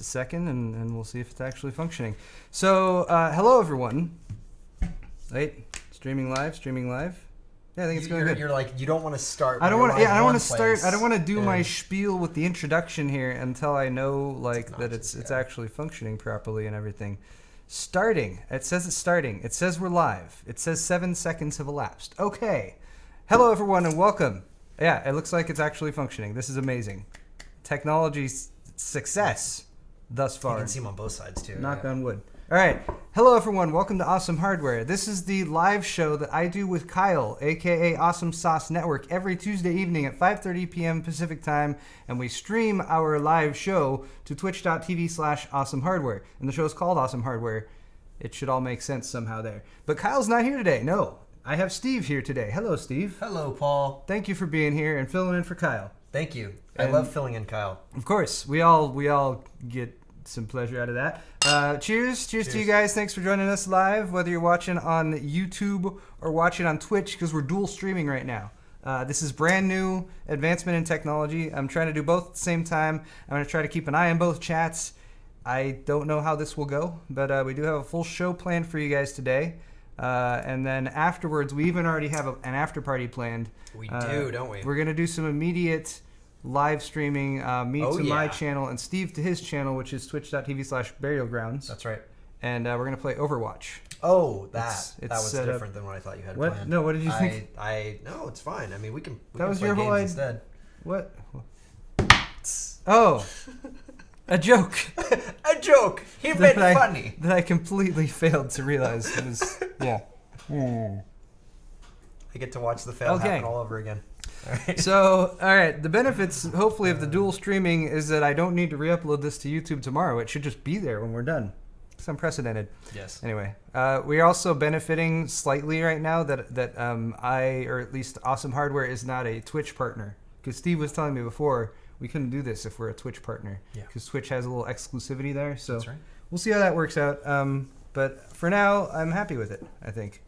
a second, and we'll see if it's actually functioning. So, hello everyone. Wait, streaming live. Yeah, I think it's going good. You're like, you don't want to start. I don't want. Yeah, I don't want to start. I don't want to do my spiel with the introduction here until I know that it's actually functioning properly and everything. Starting. It says it's starting. It says we're live. It says 7 seconds have elapsed. Okay. Hello everyone and welcome. Yeah, it looks like it's actually functioning. This is amazing. Technology success thus far. You can see them on both sides too. Knock on wood. All right. Hello, everyone. Welcome to Awesome Hardware. This is the live show that I do with Kyle, a.k.a. Awesome Sauce Network, every Tuesday evening at 5:30 p.m. Pacific Time, and we stream our live show to twitch.tv/awesomehardware. And the show is called Awesome Hardware. It should all make sense somehow there. But Kyle's not here today. No. I have Steve here today. Hello, Steve. Hello, Paul. Thank you for being here and filling in for Kyle. Thank you. I love filling in Kyle. Of course. We all get some pleasure out of that. Cheers to you guys. Thanks for joining us live, whether you're watching on YouTube or watching on Twitch, because we're dual streaming right now. This is brand new advancement in technology. I'm trying to do both at the same time. I'm going to try to keep an eye on both chats. I don't know how this will go, but we do have a full show planned for you guys today. And then afterwards, we even already have an after party planned. We do, don't we? We're going to do some immediate live streaming, me to my channel and Steve to his channel, which is twitch.tv/burialgrounds. That's right. And we're going to play Overwatch. Oh, that was set different than what I thought you had what? planned. No, what did you think? No, it's fine. I mean, we can that was play your games whole idea instead. What? Oh, a joke. A joke. He made funny. That I completely failed to realize. It was, yeah. I get to watch the fail happen all over again. All right. So, all right, the benefits, hopefully, of the dual streaming is that I don't need to re-upload this to YouTube tomorrow. It should just be there when we're done. It's unprecedented. Yes. Anyway, we're also benefiting slightly right now that I, or at least Awesome Hardware, is not a Twitch partner. Because Steve was telling me before, we couldn't do this if we're a Twitch partner. Yeah. Because Twitch has a little exclusivity there. So that's right. We'll see how that works out. But for now, I'm happy with it, I think.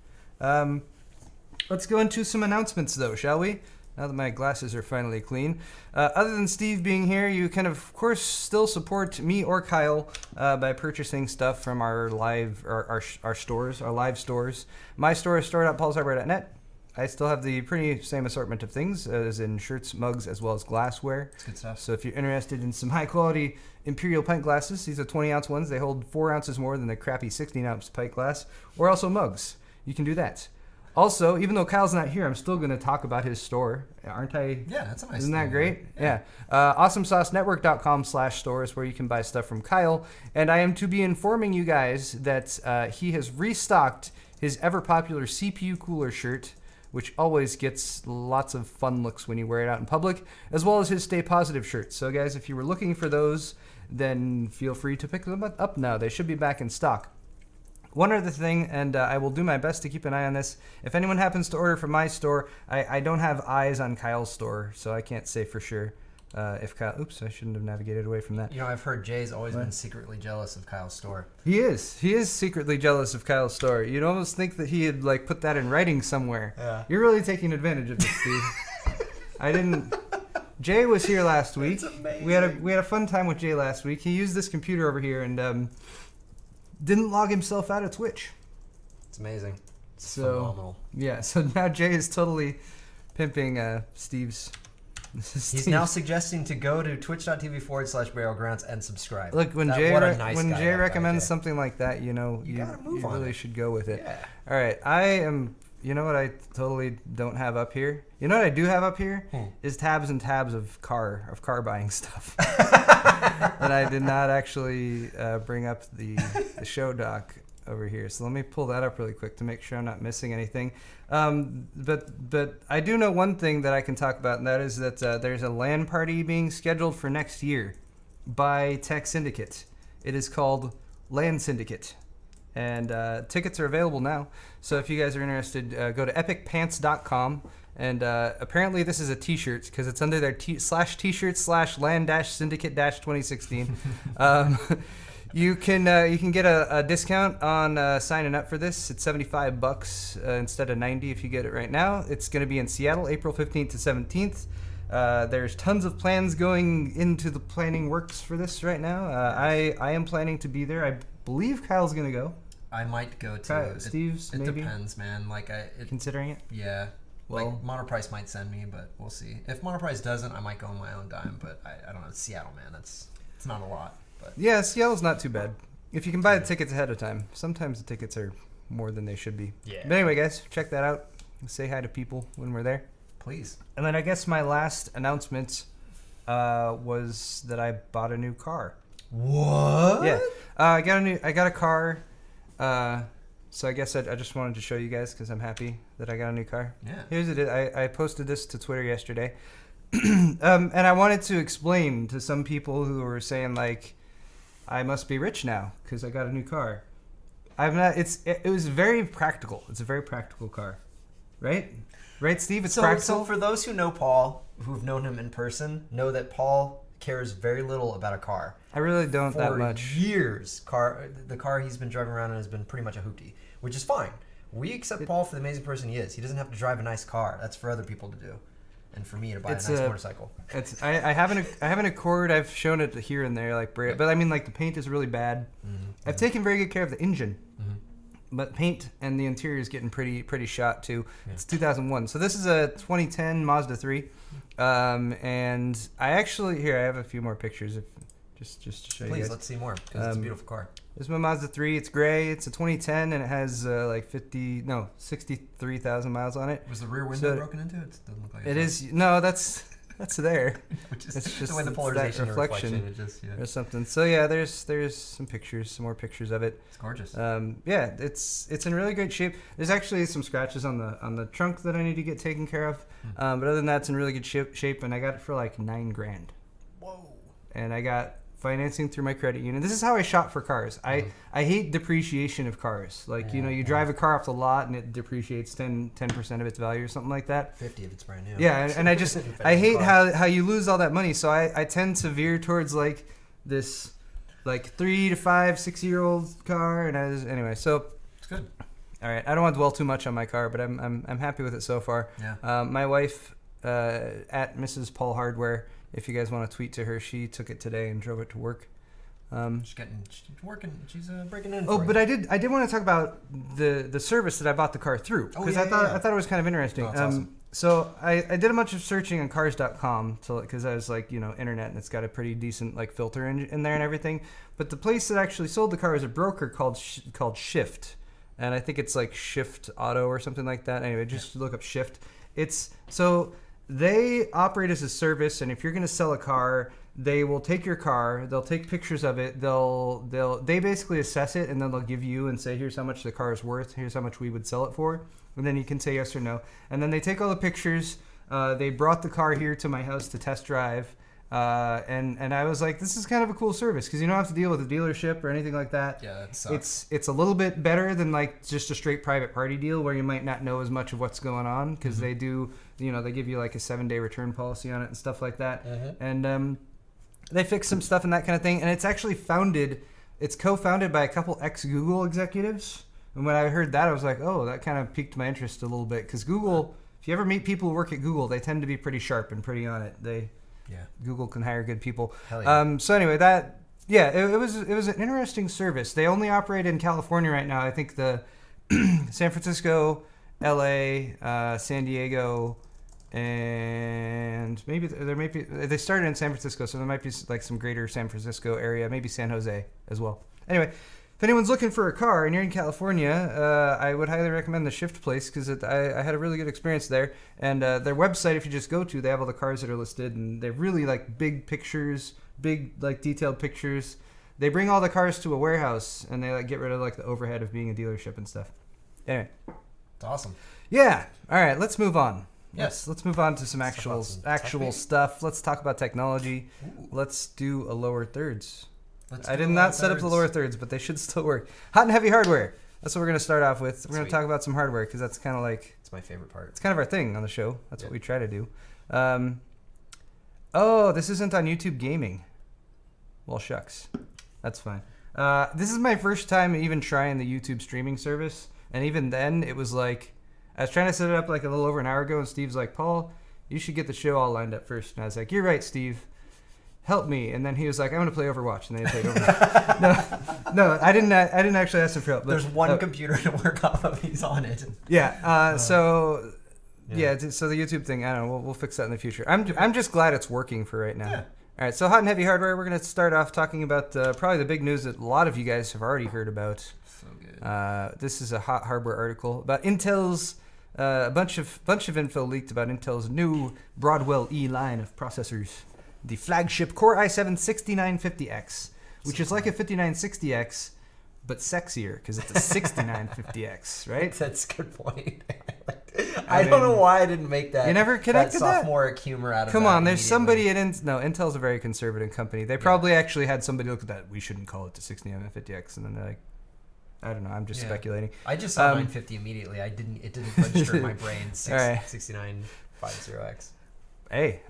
Let's go into some announcements, though, shall we? Now that my glasses are finally clean. Other than Steve being here, you can, of course, still support me or Kyle by purchasing stuff from our live, our stores, our live stores. My store is store.paulshardware.net. I still have the pretty same assortment of things, as in shirts, mugs, as well as glassware. That's good stuff. So if you're interested in some high-quality Imperial pint glasses, these are 20-ounce ones. They hold 4 ounces more than the crappy 16-ounce pint glass. Or also mugs. You can do that. Also, even though Kyle's not here, I'm still going to talk about his store, aren't I? Yeah, that's a nice Isn't that thing, great? Yeah. AwesomeSauceNetwork.com/store is where you can buy stuff from Kyle. And I am to be informing you guys that he has restocked his ever-popular CPU cooler shirt, which always gets lots of fun looks when you wear it out in public, as well as his Stay Positive shirt. So, guys, if you were looking for those, then feel free to pick them up now. They should be back in stock. One other thing, and I will do my best to keep an eye on this. If anyone happens to order from my store, I don't have eyes on Kyle's store, so I can't say for sure if Kyle... Oops, I shouldn't have navigated away from that. You know, I've heard Jay's always been secretly jealous of Kyle's store. He is. He is secretly jealous of Kyle's store. You'd almost think that he had put that in writing somewhere. Yeah. You're really taking advantage of this, Steve. I didn't... Jay was here last week. That's amazing. We had a fun time with Jay last week. He used this computer over here and... didn't log himself out of Twitch. It's amazing. It's phenomenal. Yeah, so now Jay is totally pimping Steve's. He's now suggesting to go to twitch.tv/burialgrounds and subscribe. Look, when Jay recommends something like that, you really should go with it. Yeah. All right, I am... You know what I totally don't have up here? You know what I do have up here? Is tabs and tabs of car buying stuff. That I did not actually bring up the show doc over here. So let me pull that up really quick to make sure I'm not missing anything. But I do know one thing that I can talk about, and that is that there's a LAN party being scheduled for next year by Tech Syndicate. It is called LAN Syndicate. And tickets are available now. So if you guys are interested, go to epicpants.com. And apparently this is a t-shirt because it's under their t-shirt/land-syndicate-2016. You can get a discount on signing up for this. It's $75 instead of $90 if you get it right now. It's going to be in Seattle, April 15th to 17th. There's tons of plans going into the planning works for this right now. I am planning to be there. I believe Kyle's going to go. I might go too. Steve's it maybe? Depends, man. Like Considering it? Yeah. Well, like Monoprice might send me, but we'll see. If Monoprice doesn't, I might go on my own dime. But I don't know. It's Seattle, man. It's not a lot. But yeah, Seattle's not too bad. If you can buy the tickets ahead of time. Sometimes the tickets are more than they should be. Yeah. But anyway, guys, check that out. Say hi to people when we're there. Please. And then I guess my last announcement was that I bought a new car. What? Yeah. I got a car. So I guess I just wanted to show you guys because I'm happy that I got a new car. Yeah. Here's it. I posted this to Twitter yesterday. And I wanted to explain to some people who were saying like, I must be rich now because I got a new car. I'm not. It was very practical. It's a very practical car, right? Right, Steve? It's practical. So for those who know Paul, who've known him in person, know that Paul cares very little about a car. I really don't that much. For years, the car he's been driving around in has been pretty much a hoopty, which is fine. We accept Paul for the amazing person he is. He doesn't have to drive a nice car. That's for other people to do. And for me to buy a nice motorcycle. I have an Accord. I've shown it here and there, but I mean, like the paint is really bad. Mm-hmm. I've taken very good care of the engine, but paint and the interior is getting pretty shot too. Yeah. It's 2001, so this is a 2010 Mazda 3, and I actually I have a few more pictures, just to show you guys. Please, let's see more because it's a beautiful car. This is my Mazda 3. It's gray. It's a 2010, and it has 63,000 miles on it. Was the rear window broken into? It doesn't look like it is. No, that's there. Which is it's just the way the polarization reflection or something. So yeah, there's some more pictures of it. It's gorgeous. Yeah, it's in really great shape. There's actually some scratches on the trunk that I need to get taken care of. But other than that, it's in really good shape, and I got it for like $9,000. Whoa. And I got financing through my credit union. This is how I shop for cars. I hate depreciation of cars. Like, you drive a car off the lot and it depreciates 10% of its value or something like that. 50 if it's brand new. Yeah, and I just I hate how you lose all that money. So I tend to veer towards like this like 3 to 5, 6-year-old car, and anyway, so it's good. All right, I don't want to dwell too much on my car, but I'm happy with it so far. Yeah. My wife at Mrs. Paul Hardware, if you guys want to tweet to her, she took it today and drove it to work. She's working. She's breaking in. Oh, but I did want to talk about the service that I bought the car through because I thought it was kind of interesting. Oh, awesome. So I did a bunch of searching on cars.com because I was like, internet, and it's got a pretty decent like filter in there and everything. But the place that actually sold the car is a broker called Shift, and I think it's like Shift Auto or something like that. Anyway, just look up Shift. They operate as a service, and if you're going to sell a car, they will take your car, they'll take pictures of it, they basically assess it, and then they'll give you and say, here's how much the car is worth, here's how much we would sell it for, and then you can say yes or no. And then they take all the pictures. They brought the car here to my house to test drive, and I was like, this is kind of a cool service because you don't have to deal with a dealership or anything like that. Yeah, that sucks. It's a little bit better than like just a straight private party deal where you might not know as much of what's going on because they do, they give you like a 7-day return policy on it and stuff like that. And they fix some stuff and that kind of thing. And it's actually co-founded by a couple ex-Google executives. And when I heard that, I was like, oh, that kind of piqued my interest a little bit because Google, if you ever meet people who work at Google, they tend to be pretty sharp and pretty on it. Google can hire good people. Hell yeah. So anyway, it was an interesting service. They only operate in California right now. I think the San Francisco, LA, San Diego, and maybe they started in San Francisco, so there might be like some greater San Francisco area, maybe San Jose as well. Anyway, if anyone's looking for a car and you're in California, I would highly recommend the Shift place because I had a really good experience there. And their website, if you just go to, they have all the cars that are listed, and they're really like big pictures, big like detailed pictures. They bring all the cars to a warehouse and they like get rid of like the overhead of being a dealership and stuff. Anyway, it's awesome. Yeah. All right, let's move on. Yes. Let's move on to some actual stuff. Let's talk about technology. Ooh. Let's do a lower thirds. I did not set up the lower thirds, but they should still work. Hot and heavy hardware. That's what we're going to start off with. We're going to talk about some hardware because that's kind of like... It's my favorite part. It's kind of our thing on the show. That's what we try to do. This isn't on YouTube Gaming. Well, shucks. That's fine. This is my first time even trying the YouTube streaming service. And even then, it was like... I was trying to set it up like a little over an hour ago, and Steve's like, Paul, you should get the show all lined up first. And I was like, you're right, Steve. Help me. And then he was like, I'm going to play Overwatch. And then he played Overwatch. No, I didn't actually ask him for help. There's one computer to work off of. He's on it. Yeah. So the YouTube thing, I don't know. We'll fix that in the future. I'm just glad it's working for right now. Yeah. All right. So hot and heavy hardware. We're going to start off talking about probably the big news that a lot of you guys have already heard about. So good. This is a hot hardware article about Intel's a bunch of info leaked about Intel's new Broadwell-E line of processors. The flagship Core i7-6950X, which is like a 5960X, but sexier because it's a 6950X, right? That's a good point. I don't know why I didn't make that. You never connected that? Sophomoric humor out of Come on, there's somebody at Intel's a very conservative company. They probably actually had somebody look at that. We shouldn't call it the 6950X, and then they're like, I don't know. I'm just speculating. I just saw 950 immediately. It didn't register in my brain. 6950X. Hey,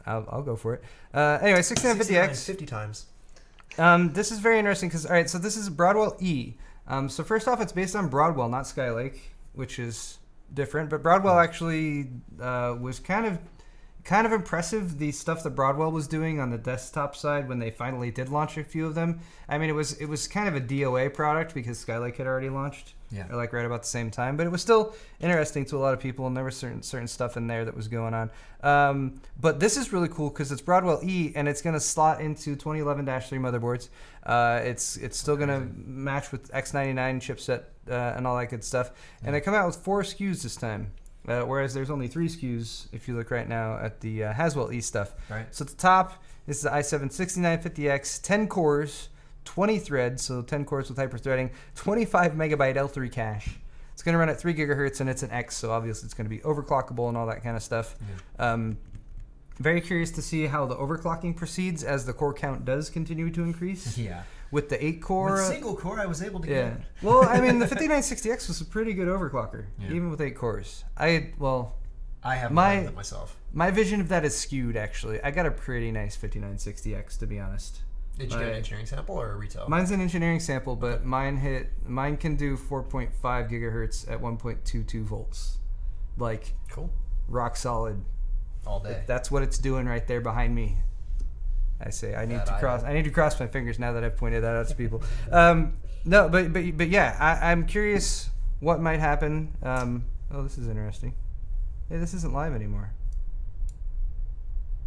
I'll go for it. Anyway, 6950X. 50 times. This is very interesting because, all right, so this is Broadwell-E. So first off, it's based on Broadwell, not Skylake, which is different. But Broadwell actually was kind of impressive, the stuff that Broadwell was doing on the desktop side when they finally did launch a few of them. I mean, it was kind of a DOA product because Skylake had already launched. Yeah. Or like right about the same time, but it was still interesting to a lot of people, and there was certain stuff in there that was going on. But this is really cool because it's Broadwell-E, and it's going to slot into 2011-3 motherboards. It's still going to match with X99 chipset and all that good stuff. And they come out with 4 SKUs this time, whereas there's only 3 SKUs if you look right now at the Haswell-E stuff. Right. So at the top is the i7-6950X, 10 cores. 20 threads, so 10 cores with hyper-threading, 25 megabyte L3 cache. It's going to run at 3 gigahertz, and it's an X, so obviously it's going to be overclockable and all that kind of stuff. Yeah. Very curious to see how the overclocking proceeds as the core count does continue to increase. Yeah. With the 8-core... With single core, I was able to get it. Well, I mean, the 5960X was a pretty good overclocker, even with 8 cores. I haven't done it myself. My vision of that is skewed, actually. I got a pretty nice 5960X, to be honest. Did you get an engineering sample or a retail? Mine's an engineering sample, but mine can do 4.5 gigahertz at 1.22 volts. Like, cool. Rock solid. All day. That's what it's doing right there behind me. I say I need to cross my fingers now that I've pointed that out to people. No, but yeah, I'm curious what might happen. Oh, this is interesting. Hey, this isn't live anymore.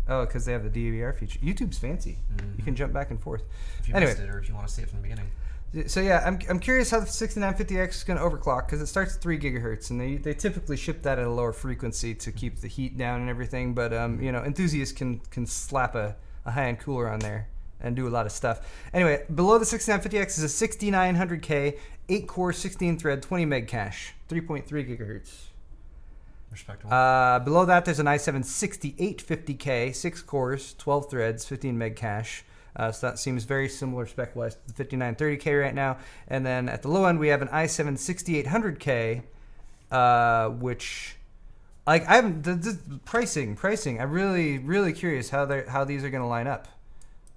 Oh, because they have the DVR feature. YouTube's fancy. Mm-hmm. You can jump back and forth. If you missed it, or if you want to see it from the beginning. So yeah, I'm curious how the 6950X is going to overclock because it starts at 3 gigahertz, and they typically ship that at a lower frequency to keep the heat down and everything. But enthusiasts can slap a high-end cooler on there and do a lot of stuff. Anyway, below the 6950X is a 6900K 8-core 16-thread 20 meg cache, 3.3 gigahertz. Respectable. Below that, there's an i7-6850K, 6 cores, 12 threads, 15 meg cache. So that seems very similar spec-wise to the 5930K right now. And then at the low end, we have an i7-6800K, which, like, I haven't the pricing. I'm really, really curious how these are going to line up.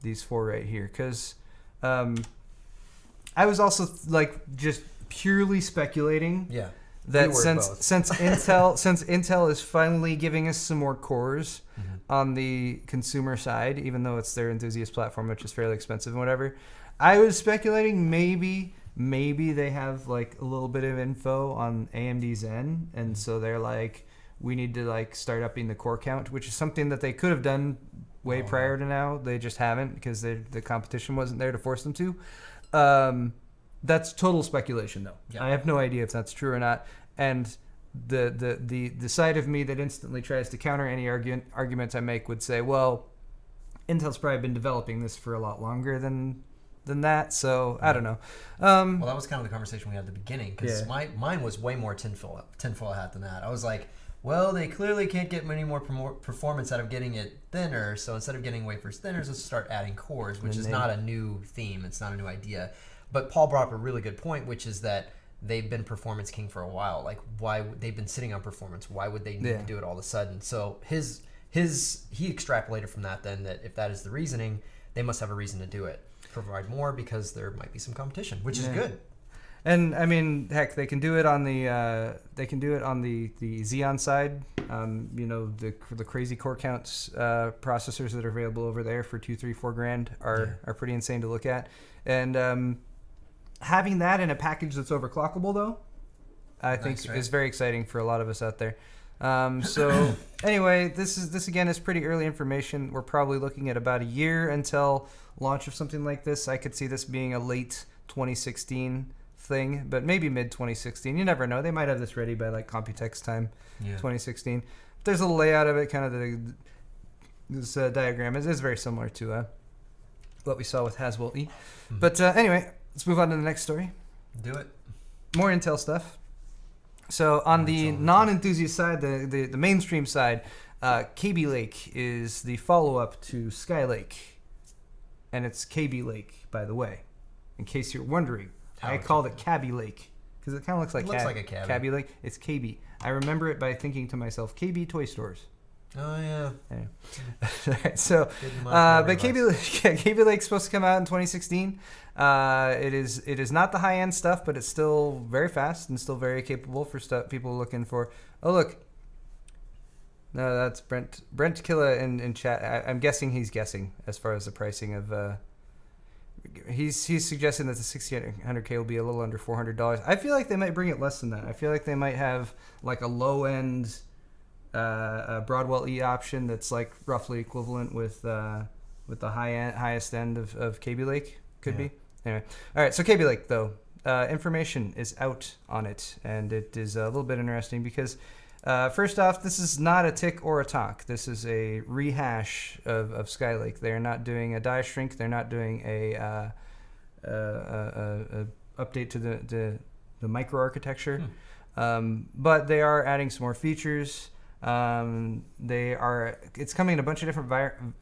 These 4 right here, because I was also like just purely speculating. Yeah. That since Intel is finally giving us some more cores on the consumer side, even though it's their enthusiast platform, which is fairly expensive and whatever, I was speculating maybe they have like a little bit of info on AMD Zen, and so they're like, we need to like start upping the core count, which is something that they could have done way prior to now. They just haven't because the competition wasn't there to force them to. That's total speculation, though. Yeah. I have no idea if that's true or not. And the side of me that instantly tries to counter any argument I make would say, well, Intel's probably been developing this for a lot longer than that. So I don't know. Well, that was kind of the conversation we had at the beginning because mine was way more tinfoil hat than that. I was like, well, they clearly can't get many more performance out of getting it thinner. So instead of getting wafers thinner, let's start adding cores, which is not a new theme. It's not a new idea. But Paul brought up a really good point, which is that they've been performance king for a while. Like, why they've been sitting on performance? Why would they need to do it all of a sudden? So he extrapolated from that then that if that is the reasoning, they must have a reason to do it. Provide more because there might be some competition, which is good. And I mean, heck, they can do it on the Xeon side. The crazy core counts processors that are available over there for $2, $3, $4 are pretty insane to look at. And having that in a package that's overclockable, though, I think is very exciting for a lot of us out there. So anyway, this again is pretty early information. We're probably looking at about a year until launch of something like this. I could see this being a late 2016 thing, but maybe mid 2016. You never know. They might have this ready by like Computex time, 2016. There's a layout of it, kind of this diagram is very similar to what we saw with Haswell-E. Mm-hmm. But anyway, let's move on to the next story. Do it. More Intel stuff. So on the non-enthusiast side, the mainstream side, Kaby Lake is the follow-up to Skylake. And it's Kaby Lake, by the way, in case you're wondering. I called it Kaby Lake because it kind of looks like a Kaby. Kaby Lake. It's Kaby. I remember it by thinking to myself, Kaby toy stores. Oh yeah. Anyway. So, but Kaby Lake's supposed to come out in 2016. It is not the high end stuff, but it's still very fast and still very capable for stuff people looking for. Oh look. No, that's Brent Killa in chat. I'm guessing he's guessing as far as the pricing of. He's suggesting that the 1600K will be a little under $400. I feel like they might bring it less than that. I feel like they might have like a low end Broadwell-E option that's like roughly equivalent with the highest end of Kaby Lake. Could be. Anyway, all right. So Kaby Lake though, information is out on it, and it is a little bit interesting because. First off, this is not a tick or a talk. This is a rehash of Skylake. They're not doing a die shrink. They're not doing a update to the microarchitecture. But they are adding some more features. It's coming in a bunch of different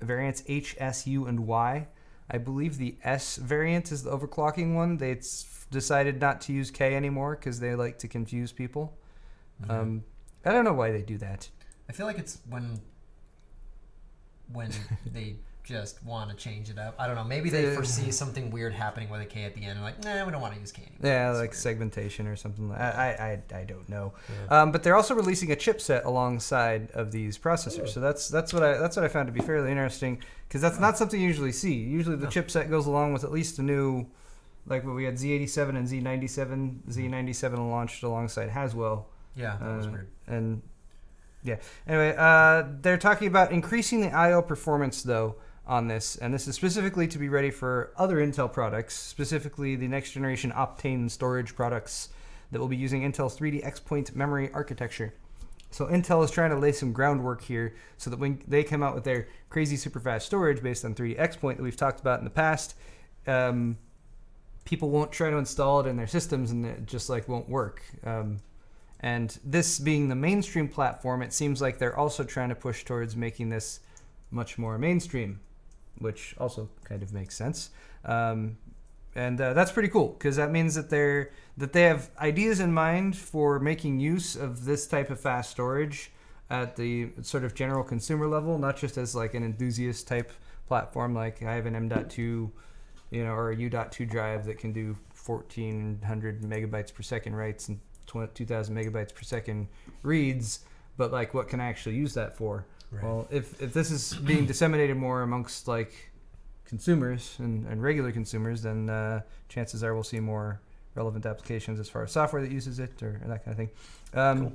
variants: H, S, U, and Y. I believe the S variant is the overclocking one. They decided not to use K anymore because they like to confuse people. Mm-hmm. I don't know why they do that. I feel like it's when they just want to change it up. I don't know. Maybe they foresee something weird happening with a K at the end. And like, nah, we don't want to use K anymore. Yeah, like segmentation or something. I don't know. Yeah. But they're also releasing a chipset alongside of these processors. So that's what I found to be fairly interesting because that's not something you usually see. Usually the chipset goes along with at least a new, like when we had Z87 and Z97. Z97 launched alongside Haswell. Yeah, that was weird. And yeah. Anyway, they're talking about increasing the I/O performance though on this, and this is specifically to be ready for other Intel products, specifically the next generation Optane storage products that will be using Intel's 3D X-Point memory architecture. So Intel is trying to lay some groundwork here so that when they come out with their crazy super fast storage based on 3D X-Point that we've talked about in the past, people won't try to install it in their systems and it just like won't work. And this being the mainstream platform, it seems like they're also trying to push towards making this much more mainstream, which also kind of makes sense. And that's pretty cool because that means that they have ideas in mind for making use of this type of fast storage at the sort of general consumer level, not just as like an enthusiast type platform. Like I have an M.2, or a U.2 drive that can do 1,400 megabytes per second writes and 2,000 megabytes per second reads, but like what can I actually use that for? Right. Well, if this is being disseminated more amongst like consumers and regular consumers, then chances are we'll see more relevant applications as far as software that uses it or that kind of thing. Cool.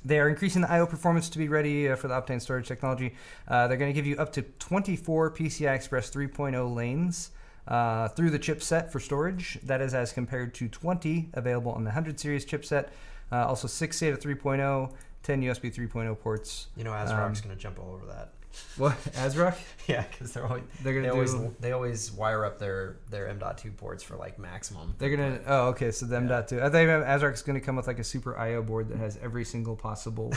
They are increasing the I/O performance to be ready for the Optane storage technology. They're going to give you up to 24 PCI Express 3.0 lanes through the chipset for storage. That is as compared to 20 available on the 100 series chipset. Also 6 SATA 3.0, 10 USB 3.0 ports. ASRock's going to jump all over that. What? ASRock? Yeah, because they always wire up their M.2 ports for like maximum. They're gonna. Oh, okay. So the M.2. I think ASRock's going to come with like a super I/O board that has every single possible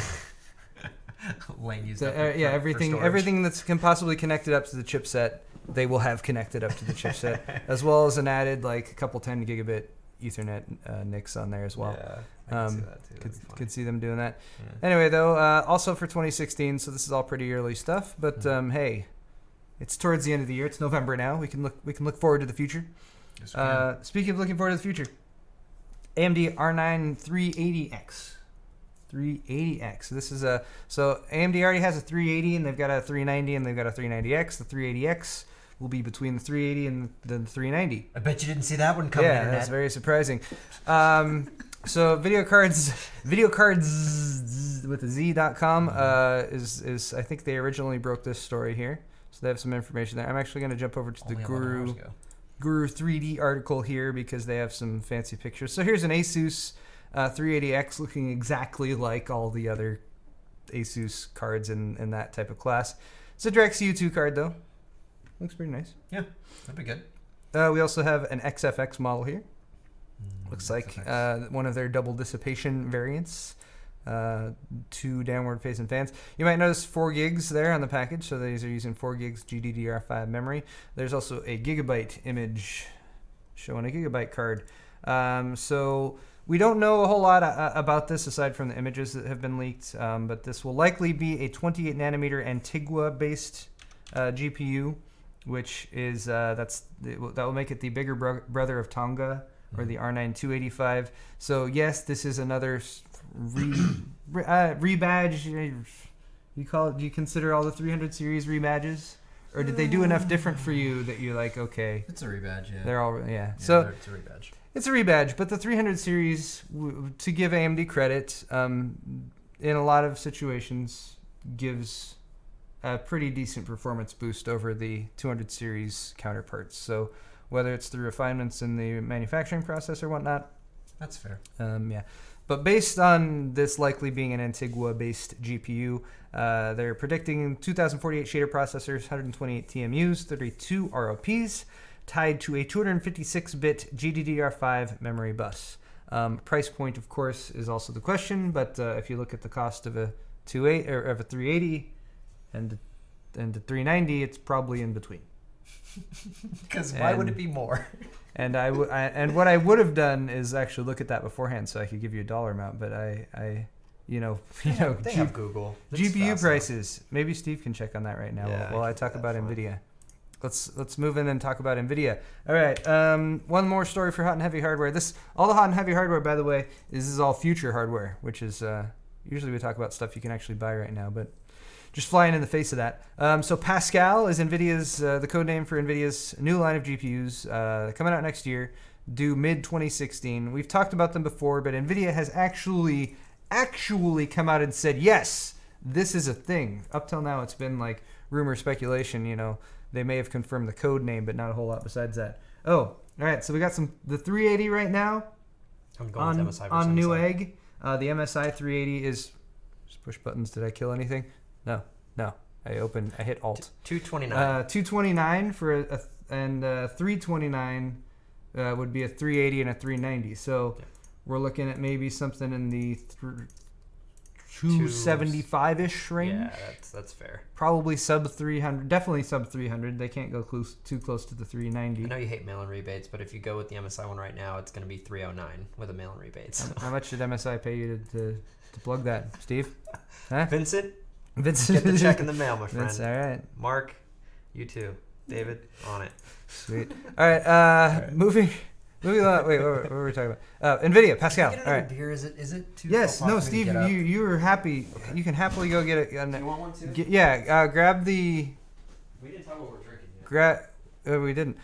lane used. Everything that can possibly connect it up to the chipset. They will have connected up to the chipset, as well as an added like a couple 10 gigabit Ethernet NICs on there as well. Yeah, I can see that too. Could see them doing that. Yeah. Anyway, though, also for 2016, so this is all pretty early stuff. But hey, it's towards the end of the year. It's November now. We can look forward to the future. Yes, speaking of looking forward to the future, AMD R9 380X. 380X. This is so AMD already has a 380 and they've got a 390 and they've got a 390X. The 380X will be between the 380 and the 390. I bet you didn't see that one coming. Yeah, that's very surprising. So video cards with a Z.com is I think they originally broke this story here. So they have some information there. I'm actually going to jump over to the Guru 3D article here because they have some fancy pictures. So here's an ASUS 380X looking exactly like all the other ASUS cards in that type of class. It's a Direct CU2 card though. Looks pretty nice. Yeah, that'd be good. We also have an XFX model here. Looks like one of their double dissipation variants. 2 downward facing fans. You might notice 4 gigs there on the package, so these are using 4 gigs GDDR5 memory. There's also a Gigabyte image showing a Gigabyte card. So we don't know a whole lot about this aside from the images that have been leaked, but this will likely be a 28 nanometer Antigua based GPU, which is that will make it the bigger brother of Tonga, or the R9 285. So yes, this is another rebadge. You call it? Do you consider all the 300 series rebadges, or did they do enough different for you that you're like, okay? It's a rebadge, yeah. They're all So it's a rebadge. It's a rebadge, but the 300 series, to give AMD credit, in a lot of situations, gives a pretty decent performance boost over the 200 series counterparts. So whether it's through refinements in the manufacturing process or whatnot. That's fair. Yeah. But based on this likely being an Antigua-based GPU, they're predicting 2048 shader processors, 128 TMUs, 32 ROPs, tied to a 256-bit GDDR5 memory bus. Price point, of course, is also the question, but if you look at the cost of a 380 and a 390, it's probably in between. Because why would it be more? And what I would have done is actually look at that beforehand so I could give you a dollar amount. But they have Google. GPU prices. Maybe Steve can check on that right now while I talk about NVIDIA. Let's move in and talk about NVIDIA. All right. One more story for hot and heavy hardware. All the hot and heavy hardware, by the way, is all future hardware, which is usually we talk about stuff you can actually buy right now, but just flying in the face of that. So Pascal is NVIDIA's the code name for NVIDIA's new line of GPUs coming out next year, due mid-2016. We've talked about them before, but NVIDIA has actually come out and said, yes, this is a thing. Up till now, it's been like rumor, speculation. They may have confirmed the code name, but not a whole lot besides that. Oh, all right. So we got the 380 right now. I'm going with MSI on Newegg. The MSI 380 is just push buttons. Did I kill anything? No. I hit Alt. 229. 229 for and 329 would be a 380 and a 390. So we're looking at maybe something in the 275-ish range. Yeah, that's fair. Probably sub 300. Definitely sub 300. They can't go too close to the 390. I know you hate mail-in rebates, but if you go with the MSI one right now, it's going to be 309 with a mail-in rebate. So. How much did MSI pay you to plug that, Steve? Huh? Vincent, get the check in the mail, my friend. That's all right. Mark, you too. David, on it. Sweet. All right. Moving on. Wait, what were we talking about? NVIDIA, Pascal. All right. Beer? Is it too? Yes. No, Steve. You were happy. Okay. You can happily go get it. Do you want one too? Grab the. We didn't talk about what we're drinking yet. We didn't.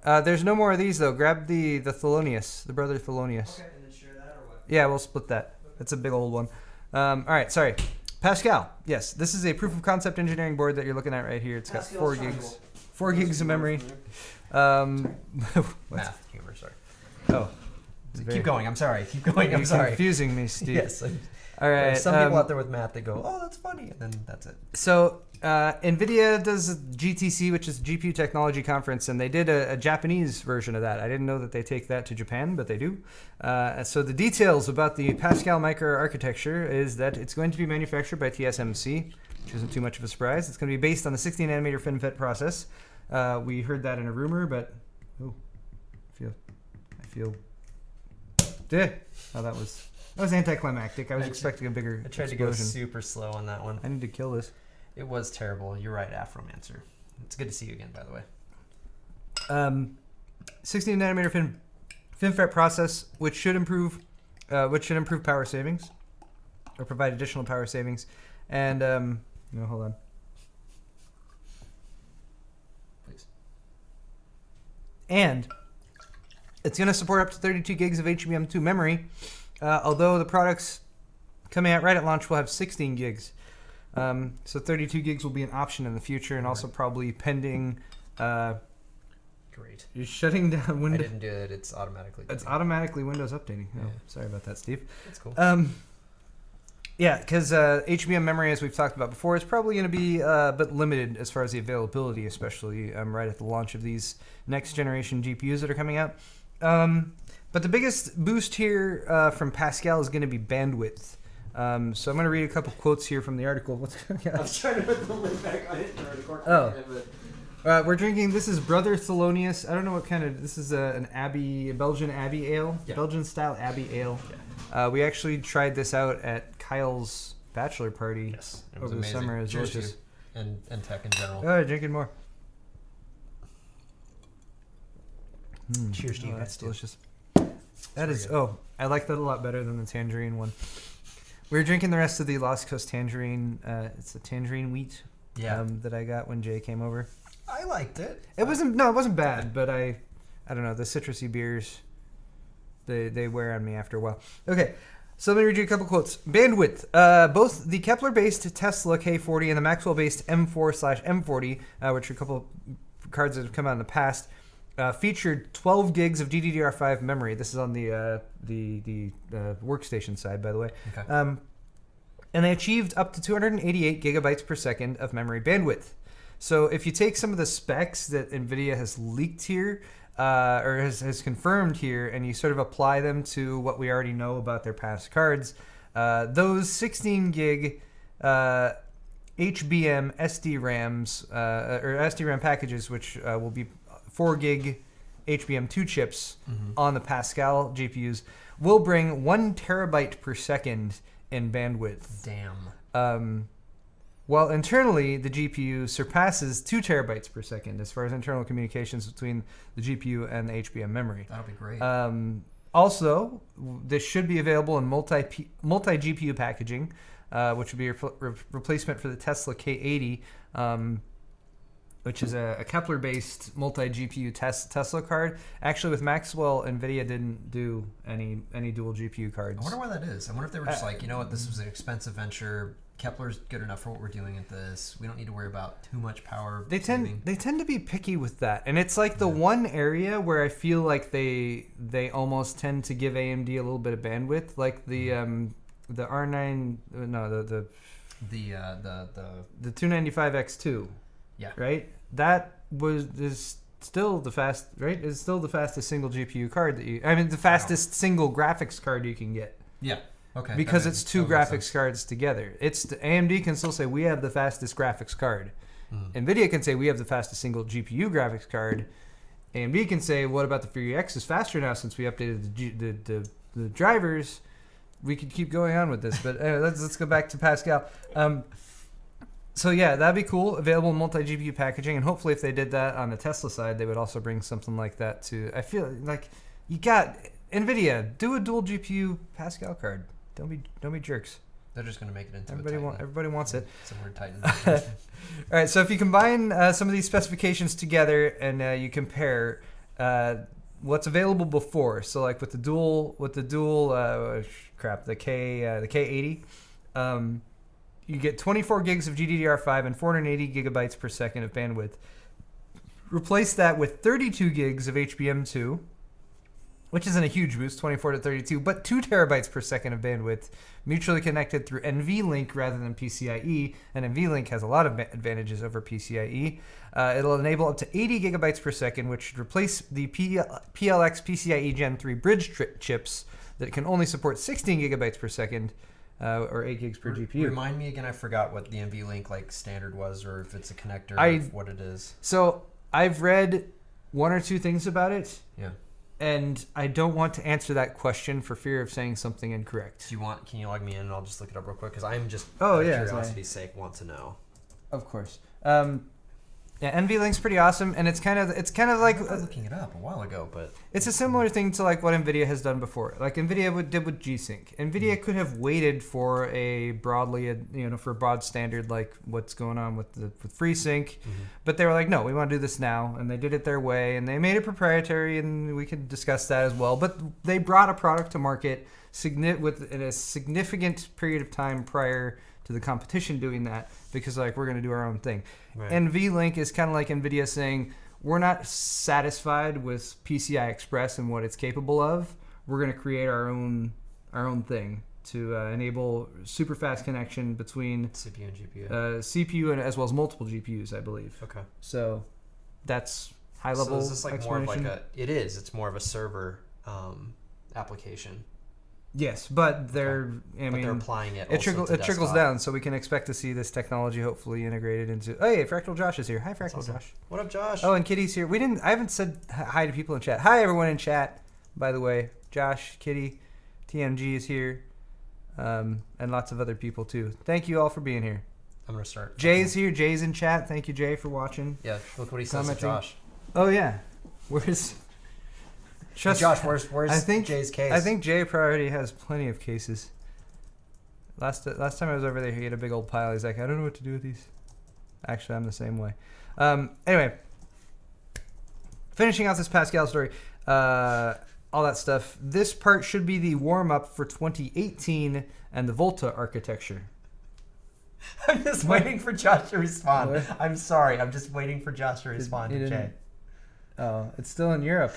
There's no more of these though. Grab the Thelonious, the brother Thelonious. Okay, and then share that or what? Yeah, we'll split that. That's a big old one. All right. Sorry. Pascal. Yes, this is a proof of concept engineering board that you're looking at right here. It's got 4 gigs. 4 gigs of memory. Math humor. Sorry. Oh. Keep going. I'm sorry. Keep going. I'm sorry. Confusing me, Steve. Yes. All right. There's some people out there with math that go, "Oh, that's funny," and then that's it. So NVIDIA does GTC, which is GPU Technology Conference, and they did a Japanese version of that. I didn't know that they take that to Japan, but they do. So the details about the Pascal microarchitecture is that it's going to be manufactured by TSMC, which isn't too much of a surprise. It's going to be based on the 16-nanometer FinFET process. We heard that in a rumor, but I feel. Oh, that was anticlimactic. I was expecting a bigger I tried explosion. to go super slow on that one. I need to kill this. It was terrible. You're right, Afromancer. It's good to see you again, by the way. 16 nanometer FinFET process, which should improve power savings, or provide additional power savings, and hold on. Please. And it's going to support up to 32 gigs of HBM2 memory, although the products coming out right at launch will have 16 gigs. So 32 gigs will be an option in the future, and also probably pending. Great. You're shutting down Windows. I didn't do it. It's automatically. It's automatically Windows updating. Oh, sorry about that, Steve. That's cool. Yeah, because HBM memory, as we've talked about before, is probably going to be a bit limited as far as the availability, especially right at the launch of these next generation GPUs that are coming out. But the biggest boost here from Pascal is going to be bandwidth. So I'm going to read a couple quotes here from the article. What's going on? I was trying to put the lid back on it. We're drinking, this is Brother Thelonious. I don't know what kind of, this is a Belgian Abbey ale. Yeah. Belgian style Abbey ale. Yeah. We actually tried this out at Kyle's bachelor party over the summer. It was delicious. And tech in general. Oh, drinking more. Cheers to you guys. That's delicious. That is, I like that a lot better than the tangerine one. We're drinking the rest of the Lost Coast tangerine. It's a tangerine wheat that I got when Jay came over. I liked it. It wasn't bad, but I don't know, the citrusy beers, they wear on me after a while. Okay, so let me read you a couple quotes. Bandwidth. Both the Kepler-based Tesla K40 and the Maxwell-based M4/M40, which are a couple cards that have come out in the past, featured 12 gigs of DDR5 memory. This is on the workstation side, by the way. Okay. And they achieved up to 288 gigabytes per second of memory bandwidth. So if you take some of the specs that NVIDIA has leaked here, or has confirmed here, and you sort of apply them to what we already know about their past cards, those 16 gig HBM SD RAMs, or SD RAM packages, which will be 4 gig HBM2 chips on the Pascal GPUs, will bring 1 terabyte per second in bandwidth. Damn. While internally, the GPU surpasses 2 terabytes per second as far as internal communications between the GPU and the HBM memory. That'll be great. Also, this should be available in multi-GPU packaging, which would be a replacement for the Tesla K80, which is a Kepler-based multi-GPU Tesla card. Actually, with Maxwell, NVIDIA didn't do any dual GPU cards. I wonder why that is. I wonder if they were just like, you know what, this was an expensive venture. Kepler's good enough for what we're doing at this. We don't need to worry about too much power. They tend to be picky with that, and it's like the one area where I feel like they almost tend to give AMD a little bit of bandwidth, like the R9, no, the 295X2. Yeah. Right. That is still the fastest single GPU card the fastest single graphics card you can get. Yeah. Okay. Because it's 2 graphics cards together. AMD can still say we have the fastest graphics card. NVIDIA can say we have the fastest single GPU graphics card. AMD can say, what about the Fury X is faster now since we updated the drivers. We could keep going on with this, but let's go back to Pascal. So yeah, that'd be cool. Available in multi-GPU packaging, and hopefully if they did that on the Tesla side, they would also bring something like that to. I feel like you got NVIDIA, do a dual GPU Pascal card. Don't be jerks. They're just going to make it into everybody wants it. Some weird Titan. All right, so if you combine some of these specifications together and you compare what's available before, so like with the K80, you get 24 gigs of GDDR5 and 480 gigabytes per second of bandwidth. Replace that with 32 gigs of HBM2, which isn't a huge boost, 24 to 32, but 2 terabytes per second of bandwidth, mutually connected through NVLink rather than PCIe, and NVLink has a lot of advantages over PCIe. It'll enable up to 80 gigabytes per second, which should replace the PLX PCIe Gen 3 bridge chips that can only support 16 gigabytes per second, or 8 gigs per GPU. Remind me again, I forgot what the NVLink standard was, or if it's a connector, or what it is. So I've read 1 or 2 things about it. Yeah. And I don't want to answer that question for fear of saying something incorrect. Can you log me in and I'll just look it up real quick? Because I'm just, for curiosity's sake, want to know. Of course. Yeah, NVLink's pretty awesome, and it's kind of like I was looking it up a while ago, but it's a similar thing to like what NVIDIA has done before. Like NVIDIA did with G-Sync. NVIDIA could have waited for a broadly, for broad standard like what's going on with FreeSync, but they were like, no, we want to do this now, and they did it their way, and they made it proprietary, and we could discuss that as well. But they brought a product to market in a significant period of time prior to the competition doing that, because like we're going to do our own thing. Right. NVLink is kind of like NVIDIA saying, we're not satisfied with PCI Express and what it's capable of. We're going to create our own thing to enable super fast connection between CPU and GPU. CPU and as well as multiple GPUs, I believe. Okay. So that's high level. So is this like more of like it's more of a server application. Yes, but they're they're applying it. It trickles down, so we can expect to see this technology hopefully integrated into. Oh, hey, Fractal Josh is here. Hi, Fractal awesome. Josh. What up, Josh? Oh, and Kitty's here. I haven't said hi to people in chat. Hi, everyone in chat. By the way, Josh, Kitty, TMG is here, and lots of other people too. Thank you all for being here. I'm gonna start. Jay's here. Jay's in chat. Thank you, Jay, for watching. Yeah, look what he says to Josh. Oh yeah, where's? Josh, where's Jay's case? I think Jay already has plenty of cases. Last time I was over there, he had a big old pile. He's like, I don't know what to do with these. Actually, I'm the same way. Anyway, finishing out this Pascal story, all that stuff. This part should be the warm-up for 2018 and the Volta architecture. I'm just waiting for Josh to respond. What? I'm sorry. I'm just waiting for Josh to respond to Jay. Oh, it's still in Europe.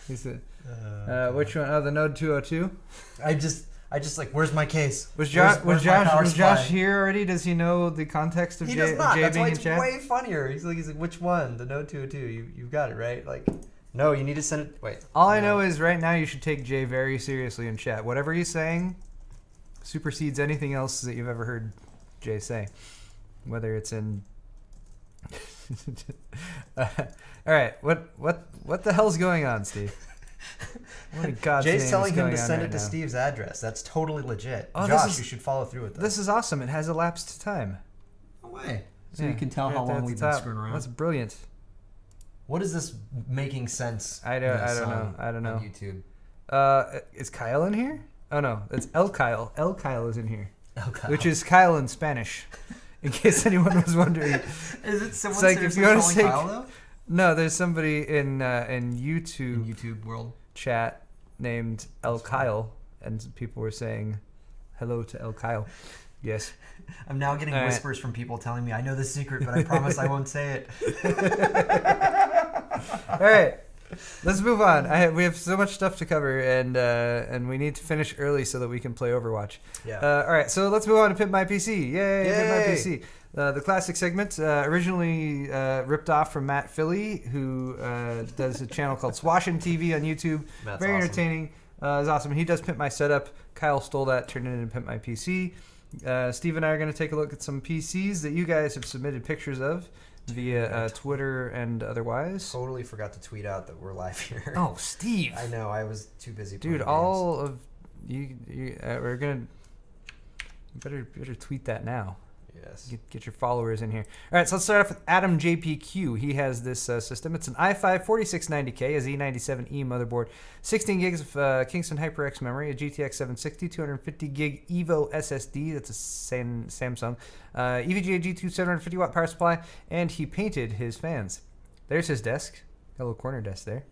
Which one? Oh, the Node 202. I just like, where's my case? Was Josh here already? Does he know the context of Jay being in chat? That's why it's way funnier. He's like, which one? The Node 202. You've got it right. Like, no, you need to send it. Wait. All I know is right now you should take Jay very seriously in chat. Whatever he's saying supersedes anything else that you've ever heard Jay say, whether it's in. All right, what the hell's going on, Steve? What in God's name Jay's telling is him going to on send right it to now? Steve's address. That's totally legit. Oh, Josh, you should follow through with this. This is awesome. It has elapsed time. No way. So you can tell how long we've been screwing around. That's brilliant. What is this making sense? I don't know. On YouTube. Is Kyle in here? Oh no, it's El Kyle. El Kyle is in here. El Kyle. Which is Kyle in Spanish. In case anyone was wondering. Is it someone like if you want to say Kyle, though? No, there's somebody in YouTube world chat named El Kyle, and people were saying hello to El Kyle. Yes. I'm now getting whispers from people telling me I know the secret, but I promise I won't say it. All right, let's move on. We have so much stuff to cover, and we need to finish early so that we can play Overwatch. Yeah. All right, so let's move on to Pimp My PC. Yay! Pimp My PC. The classic segment, originally ripped off from Matt Philly, who does a channel called Swashin' TV on YouTube. Matt's Very awesome. entertaining. It's awesome. He does Pimp My Setup. Kyle stole that, turned it into Pimp My PC. Steve and I are going to take a look at some PCs that you guys have submitted pictures of via Twitter and otherwise. Totally forgot to tweet out that we're live here. Oh, Steve! I know. I was too busy. Dude, all of you we're gonna better tweet that now. Yes. Get your followers in here. All right, so let's start off with Adam JPQ. He has this system. It's an i5 4690K, a Z97E motherboard, 16 gigs of Kingston HyperX memory, a GTX 760, 250 gig Evo SSD. That's a Samsung. EVGA G2 750 watt power supply, and he painted his fans. There's his desk. Got a little corner desk there.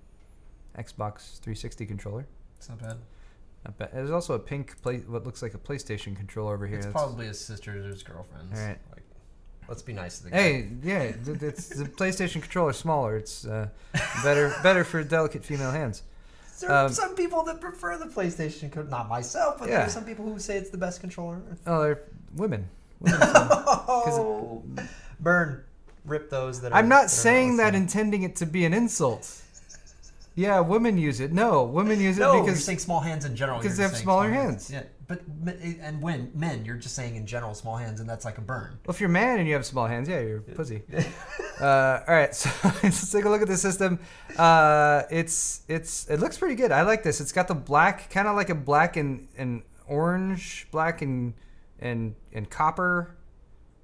Xbox 360 controller. It's not bad. There's also a pink what looks like a PlayStation controller over here. It's probably his sister's or his girlfriend's. All right. Like, let's be nice to the guy. Hey, yeah, it's the PlayStation controller smaller. It's better for delicate female hands. There are some people that prefer the PlayStation controller. Not myself, but there are some people who say it's the best controller. Oh, they're women. Burn. Rip those that are... I'm not saying that intending it to be an insult. Yeah, women use it. No, women use it because... you're saying small hands in general. Because they have smaller hands. Yeah, but when men, you're just saying in general small hands, and that's like a burn. Well, if you're a man and you have small hands, yeah, you're a pussy. All right, so let's take a look at the system. It looks pretty good. I like this. It's got the black, kind of like a black and orange, black and copper,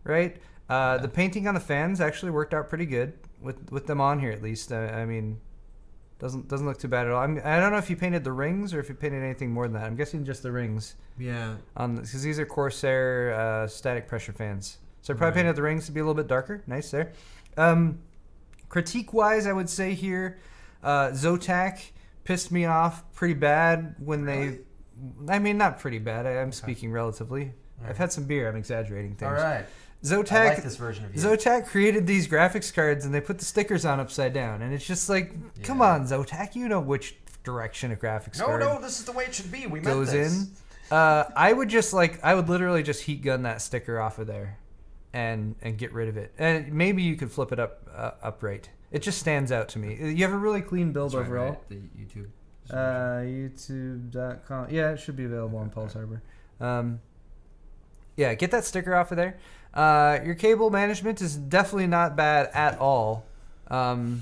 right? The painting on the fans actually worked out pretty good with them on here, at least. I mean, doesn't look too bad at all. I don't know if you painted the rings or if you painted anything more than that. I'm guessing just the rings. Yeah. Because these are Corsair static pressure fans. So I probably painted the rings to be a little bit darker. Nice there. Critique-wise, I would say here, Zotac pissed me off pretty bad when they... I mean, not pretty bad. I'm speaking relatively. Right. I've had some beer. I'm exaggerating things. All right. Zotac, I like this version of you. Zotac created these graphics cards and they put the stickers on upside down. And it's just like, come on, Zotac. You know which direction a graphics card No, this is the way it should be. We goes meant this. in. I would literally just heat gun that sticker off of there and get rid of it. And maybe you could flip it upright. It just stands out to me. You have a really clean build overall. Right, the YouTube. YouTube.com. Yeah, it should be available on Pulse Harbor. Yeah, get that sticker off of there. Your cable management is definitely not bad at all. But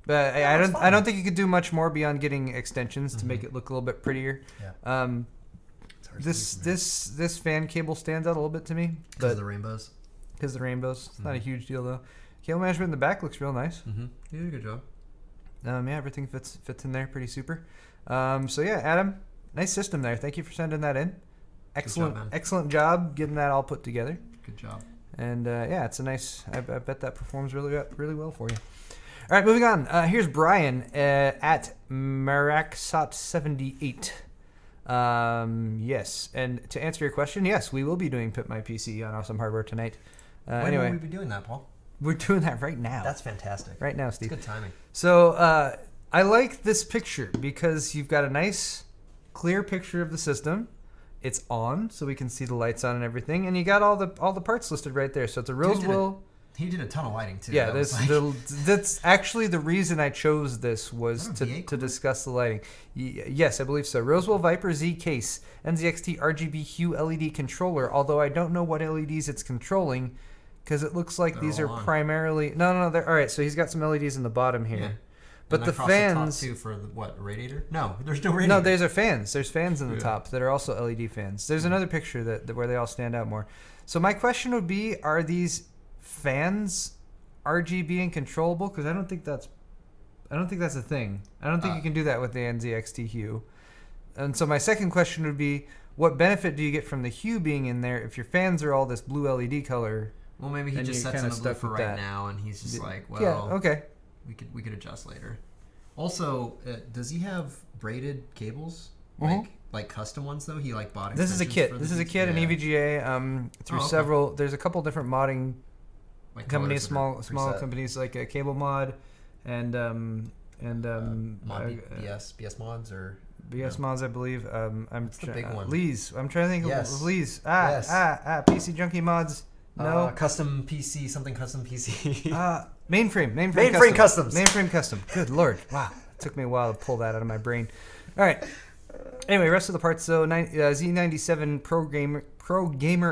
I don't think you could do much more beyond getting extensions to make it look a little bit prettier. Yeah. This fan cable stands out a little bit to me. Because of the rainbows? Because of the rainbows. It's not a huge deal, though. Cable management in the back looks real nice. Mm-hmm. You did a good job. Yeah, everything fits in there pretty super. So yeah, Adam, nice system there. Thank you for sending that in. Excellent job getting that all put together. Good job. And yeah, it's a nice. I bet that performs really well for you. All right, moving on. Here's Bryan at Maraxot78. Yes, and to answer your question, yes, we will be doing Pimp My PC on Awesome Hardware tonight. When will we be doing that, Paul? We're doing that right now. That's fantastic. Right now, Steve. It's good timing. So I like this picture because you've got a nice, clear picture of the system. It's on, so we can see the lights on and everything, and you got all the parts listed right there. So it's a Rosewell. He did a ton of lighting too. Yeah, that's actually the reason I chose this was to discuss the lighting. Yes, I believe so. Rosewell Viper Z case, NZXT RGB Hue LED controller. Although I don't know what LEDs it's controlling, because it looks like these are primarily no. All right, so he's got some LEDs in the bottom here. Yeah. But the fans the top too for the, what, radiator? No, there's no radiator. No, there's fans. There's fans in the top that are also LED fans. There's another picture that where they all stand out more. So my question would be: are these fans RGB and controllable? Because I don't think that's a thing. I don't think you can do that with the NZXT Hue. And so my second question would be: what benefit do you get from the Hue being in there if your fans are all this blue LED color? Well, maybe he just sets in the blue for right now, and he's just like, well, yeah, okay. We could adjust later. Also, does he have braided cables? Like custom ones though? He bought. This is a kit. This is a kit in EVGA. Through several. There's a couple different modding companies, small companies like Cable Mod, and BS mods or BS mods, I believe. What's the big one? Lee's. I'm trying to think of Lee's. PC Junkie Mods. No. Custom PC, something custom PC. Mainframe Customs. Mainframe Custom. Good Lord. Wow. It took me a while to pull that out of my brain. All right. Anyway, rest of the parts, though. Z97 Pro Gamer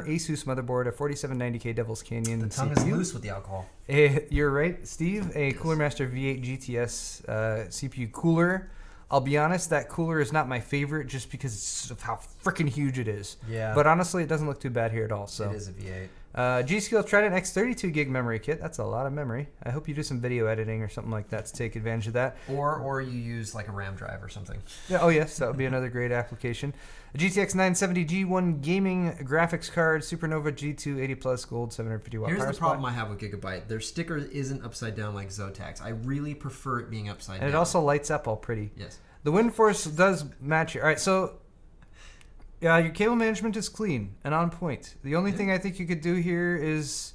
ASUS motherboard, a 4790K Devil's Canyon. The tongue is loose with the alcohol. You're right, Steve. A Cooler Master V8 GTS CPU cooler. I'll be honest, that cooler is not my favorite just because of how freaking huge it is. Yeah. But honestly, it doesn't look too bad here at all. So it is a V8. G-Skill Trident X 32 gig memory kit. That's a lot of memory. I hope you do some video editing or something like that to take advantage of that. Or you use like a RAM drive or something. Yeah. Oh yes, that would be another great application. A GTX 970 G1 gaming graphics card, Supernova G2 80 plus gold 750 watt. Here's the problem I have with Gigabyte. Their sticker isn't upside down like Zotac's. I really prefer it being upside down. And it also lights up all pretty. Yes. The WindForce does match it. All right, so your cable management is clean and on point. The only thing I think you could do here is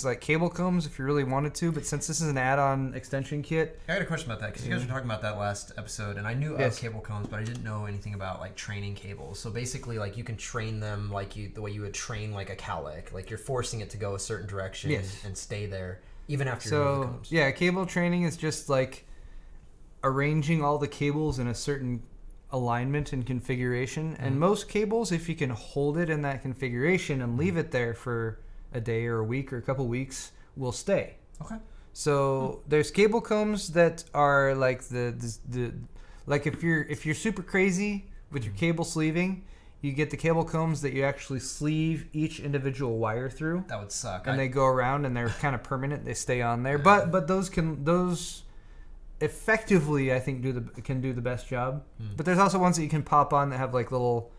like cable combs if you really wanted to, but since this is an add-on extension kit. I got a question about that because you guys were talking about that last episode, and I knew of cable combs, but I didn't know anything about like training cables. So basically, like you can train them like the way you would train like a cowlick, like you're forcing it to go a certain direction and stay there even after you remove the combs. Yeah, cable training is just like arranging all the cables in a certain alignment and configuration. And most cables, if you can hold it in that configuration and leave it there for a day or a week or a couple weeks, will stay. Okay. So there's cable combs that are like the like if you're super crazy with your cable sleeving, you get the cable combs that you actually sleeve each individual wire through. That would suck. And they go around and they're kind of permanent. They stay on there. But those effectively, I think, can do the best job. But there's also ones that you can pop on that have like little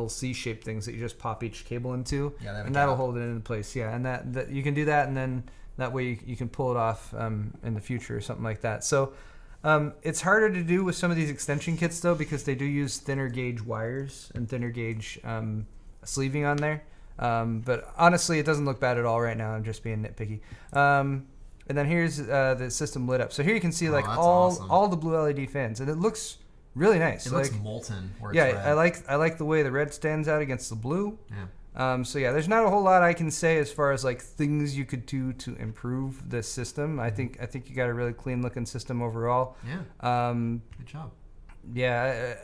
C-shaped things that you just pop each cable into. Yeah, and that'll hold it in place. Yeah, and that you can do that, and then that way you can pull it off in the future or something like that. So it's harder to do with some of these extension kits though, because they do use thinner gauge wires and thinner gauge sleeving on there. But honestly, it doesn't look bad at all right now. I'm just being nitpicky. And then here's the system lit up. So here you can see like all the blue LED fans, and it looks really nice. It looks molten. Where yeah, it's red. I like the way the red stands out against the blue. Yeah. So yeah, there's not a whole lot I can say as far as like things you could do to improve this system. I think you got a really clean looking system overall. Yeah. Good job. Yeah,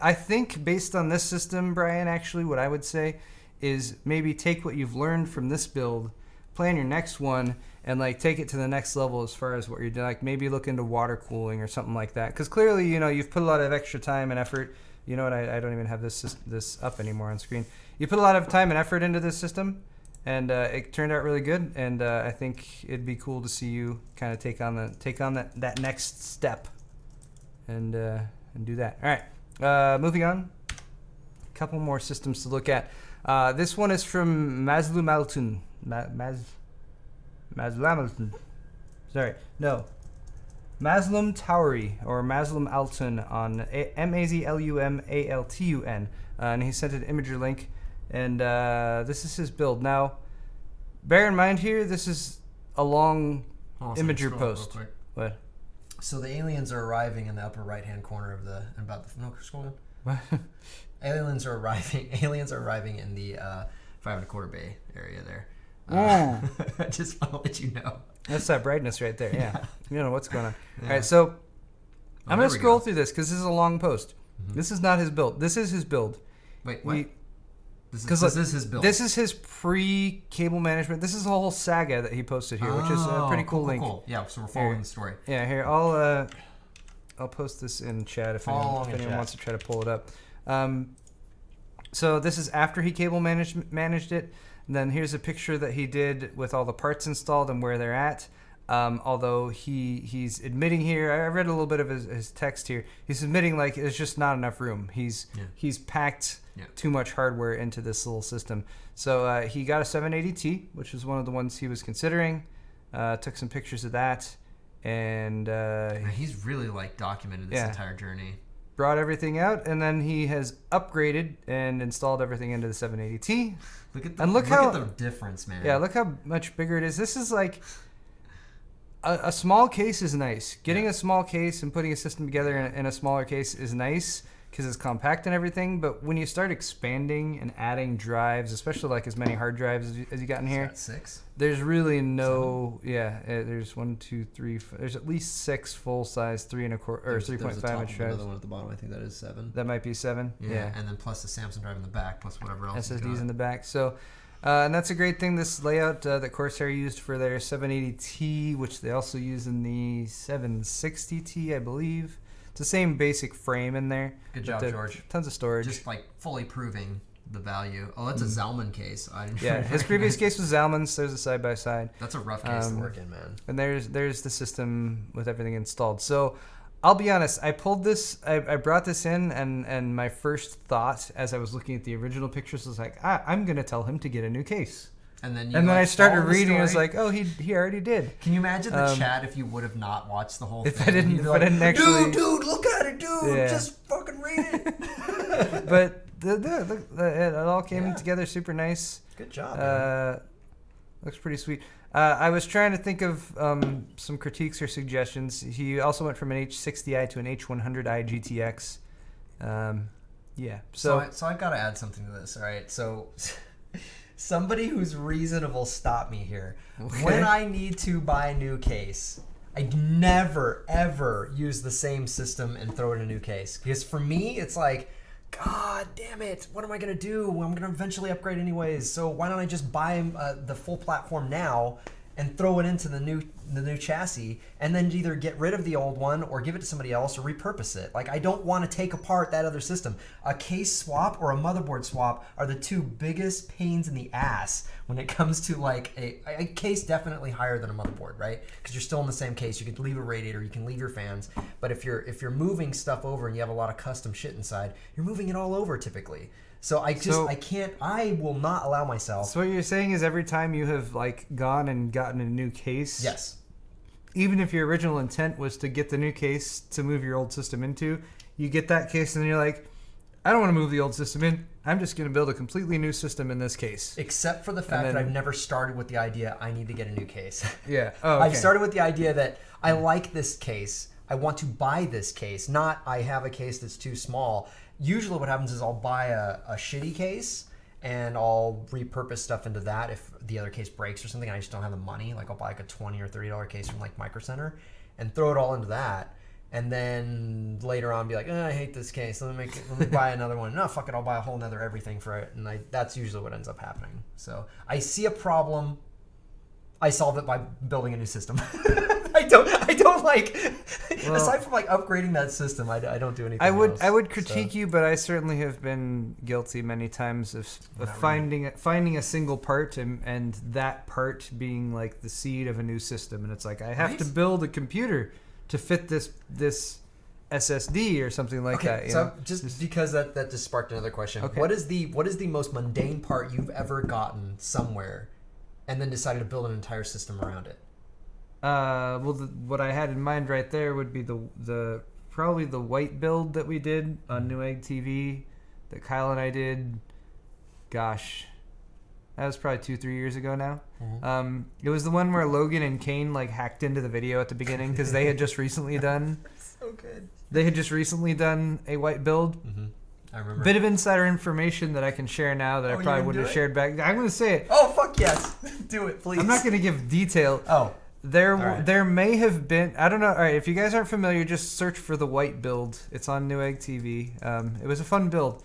I think based on this system, Bryan, actually what I would say is maybe take what you've learned from this build, plan your next one, and like take it to the next level as far as what you're doing. Like maybe look into water cooling or something like that. Because clearly, you've put a lot of extra time and effort. You know what? I don't even have this up anymore on screen. You put a lot of time and effort into this system, and it turned out really good. And I think it'd be cool to see you kind of take on that next step, and do that. All right, moving on. A couple more systems to look at. This one is from Mazlum Tau'ri, or Mazlum Altun on Mazlumaltun, and he sent an imager link, and this is his build. Now, bear in mind here, this is a long imager post. What? So the aliens are arriving in the upper right-hand corner of the scroll down. Aliens are arriving in the 5.25 bay area there. I just want to let you know. That's that brightness right there. Yeah. You don't know what's going on. Yeah. All right, so I'm going to scroll through this because this is a long post. Mm-hmm. This is not his build. This is his build. Wait, what? This is his build. This is his pre-cable management. This is a whole saga that he posted here, which is a pretty cool link. Cool. Yeah, so we're following the story. Yeah, here, I'll post this in chat if anyone wants to try to pull it up. So this is after he cable managed it. And then here's a picture that he did with all the parts installed and where they're at. Although he's admitting here, I read a little bit of his text here. He's admitting like there's just not enough room. He's packed too much hardware into this little system. So he got a 780T, which is one of the ones he was considering. Took some pictures of that, and he's really like documented this entire journey. Brought everything out, and then he has upgraded and installed everything into the 780T. Look at the difference, man. Yeah, look how much bigger it is. This is like a small case is nice. Getting a small case and putting a system together in a smaller case is nice because it's compact and everything. But when you start expanding and adding drives, especially like as many hard drives as you got in here, 6. There's really no there's 1, 2, 3. There's at least 6 full size 3.25 or 3.5 inch drives. Another one at the bottom. I think that is 7. That might be 7. Yeah, and then plus the Samsung drive in the back, plus whatever else. SSDs in the back. So, and that's a great thing. This layout that Corsair used for their 780T, which they also use in the 760T, I believe. It's the same basic frame in there. Good job, George. Tons of storage. Just like fully proving the value. Oh, that's a Zalman case. His previous case was Zalman's. There's a side by side. That's a rough case to work in, man. And there's the system with everything installed. So I'll be honest. I pulled this. I brought this in, and my first thought as I was looking at the original pictures was like, I'm gonna tell him to get a new case. And then I started reading. I was like, oh, he already did. Can you imagine the chat if you would have not watched the whole thing? If I didn't actually, dude, look at it, dude. Yeah. Just fucking read it. But it all came together super nice. Good job. Looks pretty sweet. I was trying to think of some critiques or suggestions. He also went from an H60i to an H100i GTX. So I've got to add something to this. All right. So somebody who's reasonable, stop me here. Okay. When I need to buy a new case, I never ever use the same system and throw in a new case, because for me it's like, God damn it, what am I going to do? I'm going to eventually upgrade anyways, so why don't I just buy the full platform now and throw it into the new chassis, and then either get rid of the old one or give it to somebody else or repurpose it. Like, I don't want to take apart that other system. A case swap or a motherboard swap are the two biggest pains in the ass when it comes to like a case. Definitely higher than a motherboard, right? Because you're still in the same case. You can leave a radiator, you can leave your fans, but if you're moving stuff over and you have a lot of custom shit inside, you're moving it all over typically. So I will not allow myself. So what you're saying is every time you have like gone and gotten a new case, yes, even if your original intent was to get the new case to move your old system into, you get that case and then you're like, I don't want to move the old system in. I'm just going to build a completely new system in this case. Except for the fact that I've never started with the idea I need to get a new case. Yeah. Oh, okay. I've started with the idea that I like this case. I want to buy this case, not I have a case that's too small. Usually what happens is I'll buy a shitty case and I'll repurpose stuff into that if the other case breaks or something and I just don't have the money. Like I'll buy like a $20 or $30 case from like Micro Center and throw it all into that. And then later on be like, I hate this case. Let me buy another one. No, fuck it. I'll buy a whole nother everything for it. And that's usually what ends up happening. So I see a problem. I solve it by building a new system. I don't like, well, aside from like upgrading that system, I don't do anything else. I would critique you, but I certainly have been guilty many times of finding a single part and that part being like the seed of a new system. And it's like, I have to build a computer to fit this SSD or something like that. So just because that just sparked another question. Okay. What is the most mundane part you've ever gotten somewhere and then decided to build an entire system around it? What I had in mind right there would be the probably the white build that we did on Newegg TV that Kyle and I did. Gosh, that was probably 2-3 years ago now. Mm-hmm. It was the one where Logan and Kane like hacked into the video at the beginning because they had just recently done. So good. They had just recently done a white build. Mm-hmm. I remember. Bit of insider information that I can share now that I probably wouldn't have shared back. I'm going to say it. Oh fuck yes, do it please. I'm not going to give detail. Oh. There may have been, I don't know. All right, if you guys aren't familiar, just search for the white build. It's on Newegg TV. It was a fun build.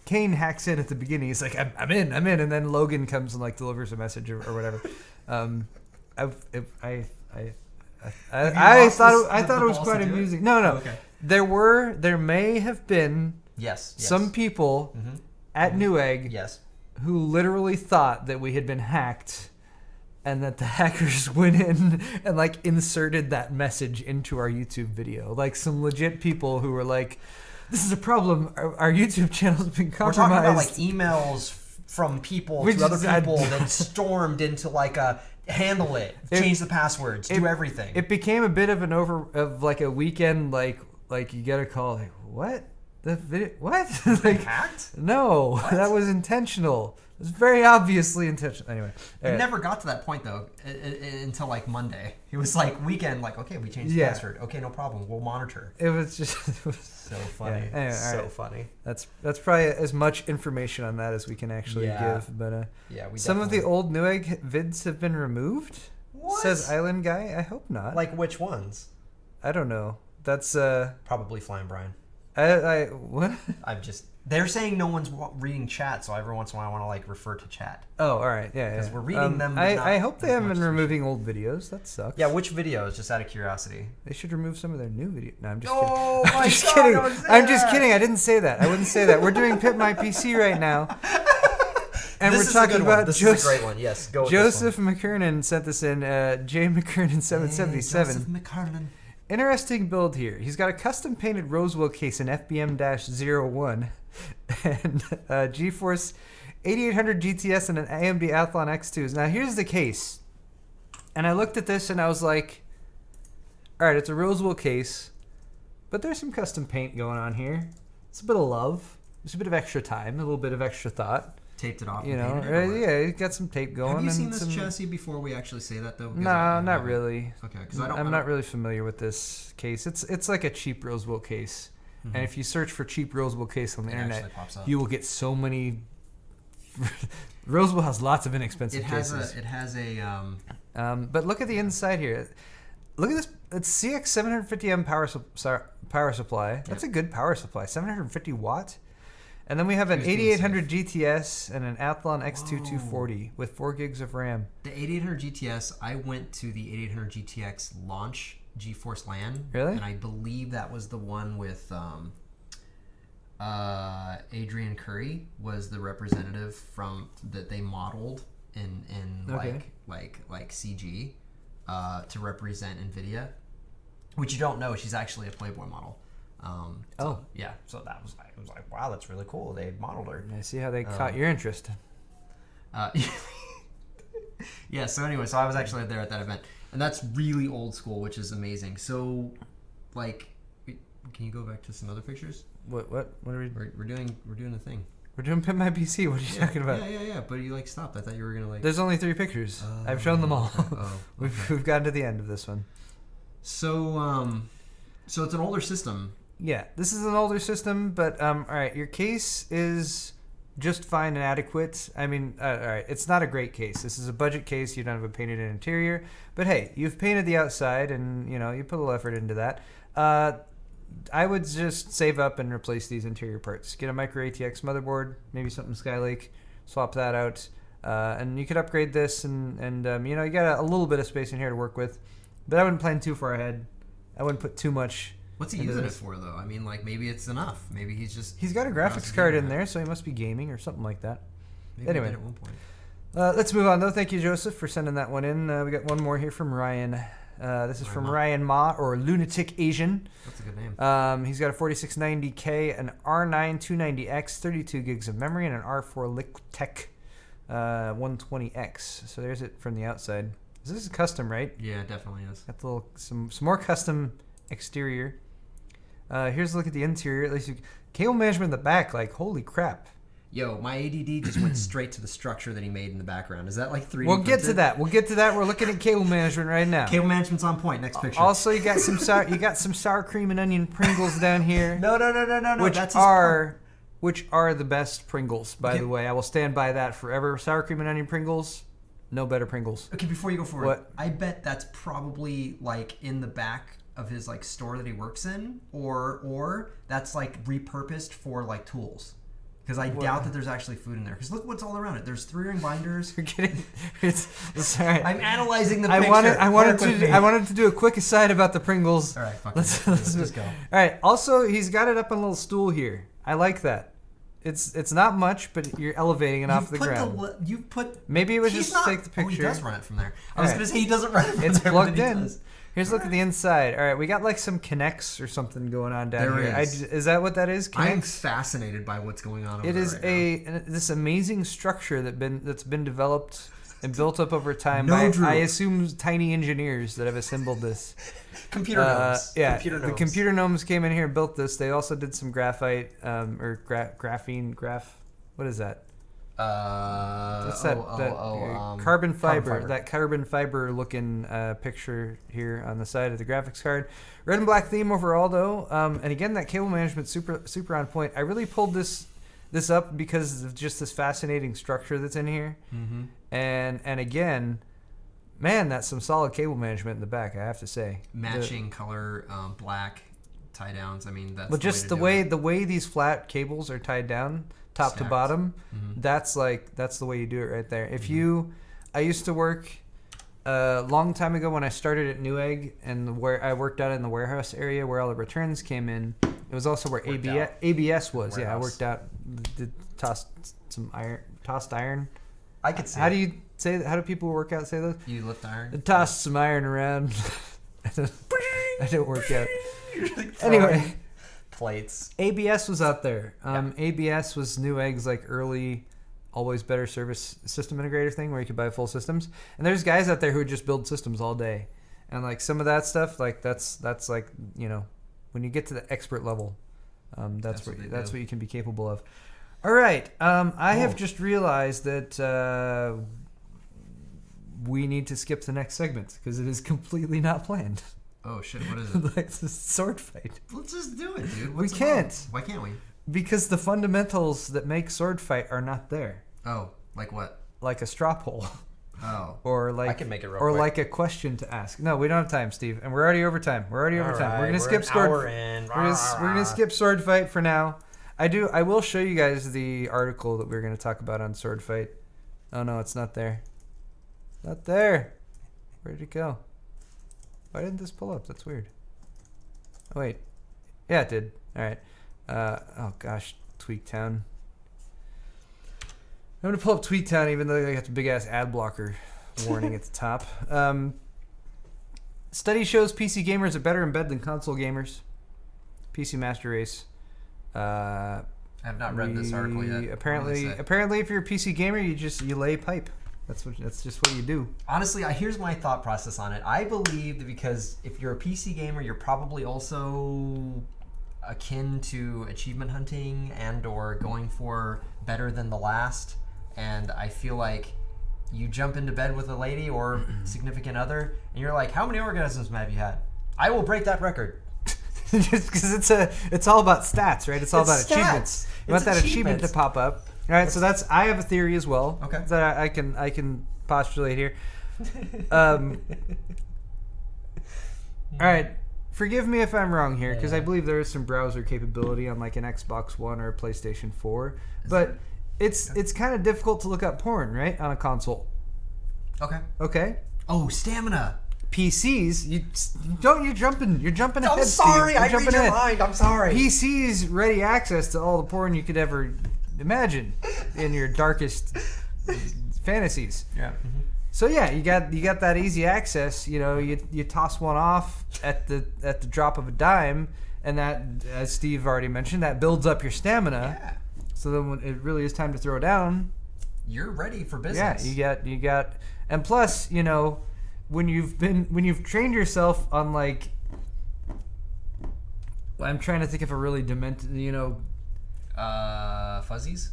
Kane hacks in at the beginning. He's like, I'm in, and then Logan comes and like delivers a message or whatever. I thought it was quite amusing. No. Okay. There may have been some people at Newegg who literally thought that we had been hacked. And that the hackers went in and like inserted that message into our YouTube video. Like some legit people who were like, this is a problem. Our YouTube channel's been compromised. We're talking about like emails from people to other people that stormed into like a handle it, change the passwords, do everything. It became a bit of a weekend like you get a call like, what? The video, what? Like hacked? No, what? That was intentional. It was very obviously intentional. Anyway, it never got to that point though until like Monday. It was like weekend, like okay, we changed the password. Okay, no problem. We'll monitor. It was so funny. Yeah. Anyway, funny. That's probably as much information on that as we can actually give. But some of the old Newegg vids have been removed. What? Says Island Guy. I hope not. Like which ones? I don't know. That's probably Flying Bryan. What? They're saying no one's reading chat, so every once in a while I want to like refer to chat. Oh, all right, yeah, because we're reading them. I hope they haven't been removing old videos. That sucks. Yeah, which videos? Just out of curiosity. They should remove some of their new videos. No, I'm just kidding. Oh my I'm just God, kidding. I'm just kidding. I didn't say that. I wouldn't say that. We're doing Pimp My PC right now. And this we're talking about this is a great one. Yes, go with Joseph McKernan sent this in. J McKernan 777. Joseph McKernan. Interesting build here. He's got a custom painted Roswell case in FBM-01 and GeForce 8800 GTS and an AMD Athlon X2s. Now here's the case. And I looked at this and I was like, all right, it's a Roswell case, but there's some custom paint going on here. It's a bit of love. There's a bit of extra time, a little bit of extra thought. Taped it off. You know, you got some tape going. Have you seen this chassis before we actually say that though? No, not really. Okay, because I'm not really familiar with this case. It's like a cheap Roswell case, and if you search for cheap Roswell case on the internet, you will get so many. Roswell has lots of inexpensive cases. It has a. But look at the inside here. Look at this. It's CX 750M power supply. That's a good power supply. 750 watt. And then we have an 8800 GTS and an Athlon X2240 with 4 gigs of RAM. The 8800 GTS, I went to the 8800 GTX launch GeForce LAN. Really? And I believe that was the one with Adrian Curry was the representative from that they modeled in like CG to represent NVIDIA, which you don't know. She's actually a Playboy model. Yeah. So that was like, it was like, wow, that's really cool. They modeled her. I see how they caught your interest. Yeah. So anyway, so I was actually there at that event, and that's really old school, which is amazing. So, like, can you go back to some other pictures? What are we? We're doing the thing. We're doing Pimp My PC. What are you talking about? Yeah. But you like stopped. I thought you were gonna like. There's only 3 pictures. I've shown them all. We've gotten to the end of this one. So so it's an older system. Yeah, this is an older system, but all right, your case is just fine and adequate. I mean, all right, it's not a great case. This is a budget case. You don't have a painted interior, but hey, you've painted the outside, and you know you put a little effort into that. I would just save up and replace these interior parts. Get a micro ATX motherboard, maybe something Skylake, swap that out, and you could upgrade this, and you know you got a little bit of space in here to work with, but I wouldn't plan too far ahead. I wouldn't put too much. What's he using it for, though? I mean, like, maybe it's enough. Maybe he's got a graphics card in there, so he must be gaming or something like that. Maybe anyway, at one point. Let's move on, though. Thank you, Joseph, for sending that one in. We got one more here from Ryan. This is from Ryan Ma, or Lunatic Asian. That's a good name. He's got a 4690K, an R9 290X, 32 gigs of memory, and an R4 Liquitech 120X. So there's it from the outside. This is custom, right? Yeah, it definitely is. Got the little, some more custom exterior. Here's a look at the interior. At least cable management in the back, like, holy crap. Yo, my ADD just went straight to the structure that he made in the background. Is that like 3D We'll get to that. We're looking at cable management right now. Cable management's on point. Next picture. Also, you got some sour cream and onion Pringles down here. No. Which are the best Pringles, by the way. I will stand by that forever. Sour cream and onion Pringles, no better Pringles. Okay, before you go forward, what? I bet that's probably like in the back of his like store that he works in, or that's like repurposed for like tools. Because I doubt that there's actually food in there. Because look what's all around it. There's 3-ring binders. You're kidding. Sorry. I'm analyzing the picture. I wanted to do a quick aside about the Pringles. All right, let's just go. All right. Also, he's got it up on a little stool here. I like that. It's not much, but you're elevating it off the ground. Maybe it was just to take the picture. Oh, he does run it from there. I was going to say he doesn't run it from there. It's plugged in. Here's a look at the inside. All right, we got like some connects or something going on down here. Is that what that is? I'm fascinated by what's going on over there. It is this amazing structure that's been developed and built up over time by, I assume, tiny engineers that have assembled this. Computer gnomes. Yeah, the computer gnomes came in here and built this. They also did some graphite graphene. What is that? What's that? Carbon fiber. That carbon fiber looking picture here on the side of the graphics card. Red and black theme overall, though. And again, that cable management super on point. I really pulled this up because of just this fascinating structure that's in here. Mm-hmm. And again, man, that's some solid cable management in the back, I have to say. Matching color, black tie downs. I mean, that's the way these flat cables are tied down, top to bottom, that's the way you do it right there. If I used to work a long time ago when I started at Newegg, and where I worked out in the warehouse area where all the returns came in. It was also where ABS was. Yeah, I worked out, tossed iron. I could see. How do people work out say those? You lift iron. Tossed some iron around. I don't work out. Anyway. Plates. ABS was out there. ABS was Newegg's like early, always better service system integrator thing where you could buy full systems. And there's guys out there who would just build systems all day. And like some of that stuff, like that's like, you know, when you get to the expert level, that's what you can be capable of. All right. I have just realized that we need to skip the next segment because it is completely not planned. Oh shit! What is it? Like it's a sword fight. Let's just do it, dude. We can't. Why can't we? Because the fundamentals that make sword fight are not there. Oh, like what? Like a straw poll. Oh. Or like I can make it real quick. Like a question to ask. No, we don't have time, Steve, and we're already over time. We're gonna skip sword. We're gonna skip sword fight for now. I will show you guys the article that we're going to talk about on Sword Fight. Oh no, it's not there. Not there. Where did it go? Why didn't this pull up? That's weird. Oh wait. Yeah, it did. All right. Oh gosh, Tweaktown. I'm gonna pull up Tweaktown even though they got the big ass ad blocker warning at the top. Study shows PC gamers are better in bed than console gamers. PC Master Race. I have not read this article yet. Apparently, if you're a PC gamer, you lay pipe. That's just what you do. Honestly, here's my thought process on it. I believe that because if you're a PC gamer, you're probably also akin to achievement hunting and or going for better than the last. And I feel like you jump into bed with a lady or significant other, and you're like, "How many orgasms have you had?" I will break that record. Just because it's all about stats, right? It's all about achievements. You want that achievement to pop up. All right, so I have a theory as well. Okay. That I can postulate here. All right, forgive me if I'm wrong here, because I believe there is some browser capability on like an Xbox One or a PlayStation 4, but it's kind of difficult to look up porn, right, on a console. Okay. Oh, stamina. PCs, you're jumping ahead. I'm sorry, Steve. I read your mind. I'm sorry. PCs ready access to all the porn you could ever imagine in your darkest fantasies. Yeah. Mm-hmm. So yeah, you got that easy access. You know, you toss one off at the drop of a dime, and that, as Steve already mentioned, that builds up your stamina. Yeah. So then when it really is time to throw down, you're ready for business. Yeah, you got, and plus, you know, when you've trained yourself on like, I'm trying to think of a really demented, you know, fuzzies.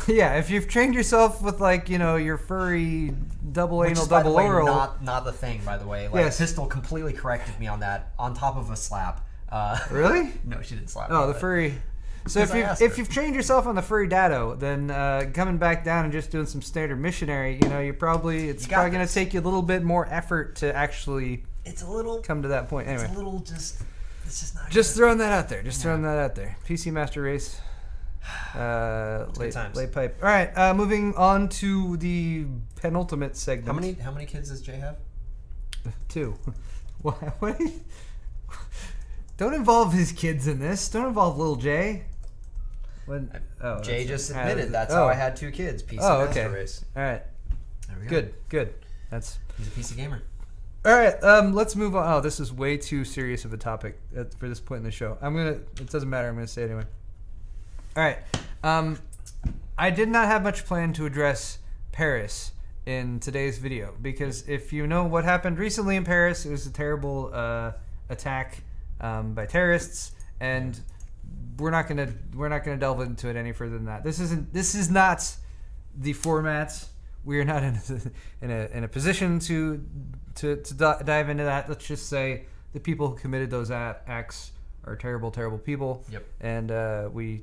Yeah, if you've trained yourself with like, you know, your furry double Which anal is, by double the way, oral, not the thing, by the way. Like, yes. Pistol completely corrected me on that. On top of a slap. Really? No, she didn't slap. Oh, me, the but furry. So if you've trained yourself on the furry dado, then coming back down and just doing some standard missionary, you know, it's probably going to take you a little bit more effort to actually. It's a little come to that point. Anyway, it's a little it's just not. Just throwing that out there. Throwing that out there. PC Master Race. Late pipe. All right, moving on to the penultimate segment. How many kids does Jay have? 2. What? Don't involve his kids in this. Don't involve little Jay. Jay just admitted that's how I had 2 kids. PC Master Race. All right. There we go. Good. He's a PC gamer. All right, let's move on. Oh, this is way too serious of a topic for this point in the show. It doesn't matter. I'm gonna say it anyway. All right. I did not have much plan to address Paris in today's video because if you know what happened recently in Paris, it was a terrible attack by terrorists, and we're not gonna delve into it any further than that. This is not the format. We are not in a position to dive into that. Let's just say the people who committed those acts are terrible, terrible people. Yep. And we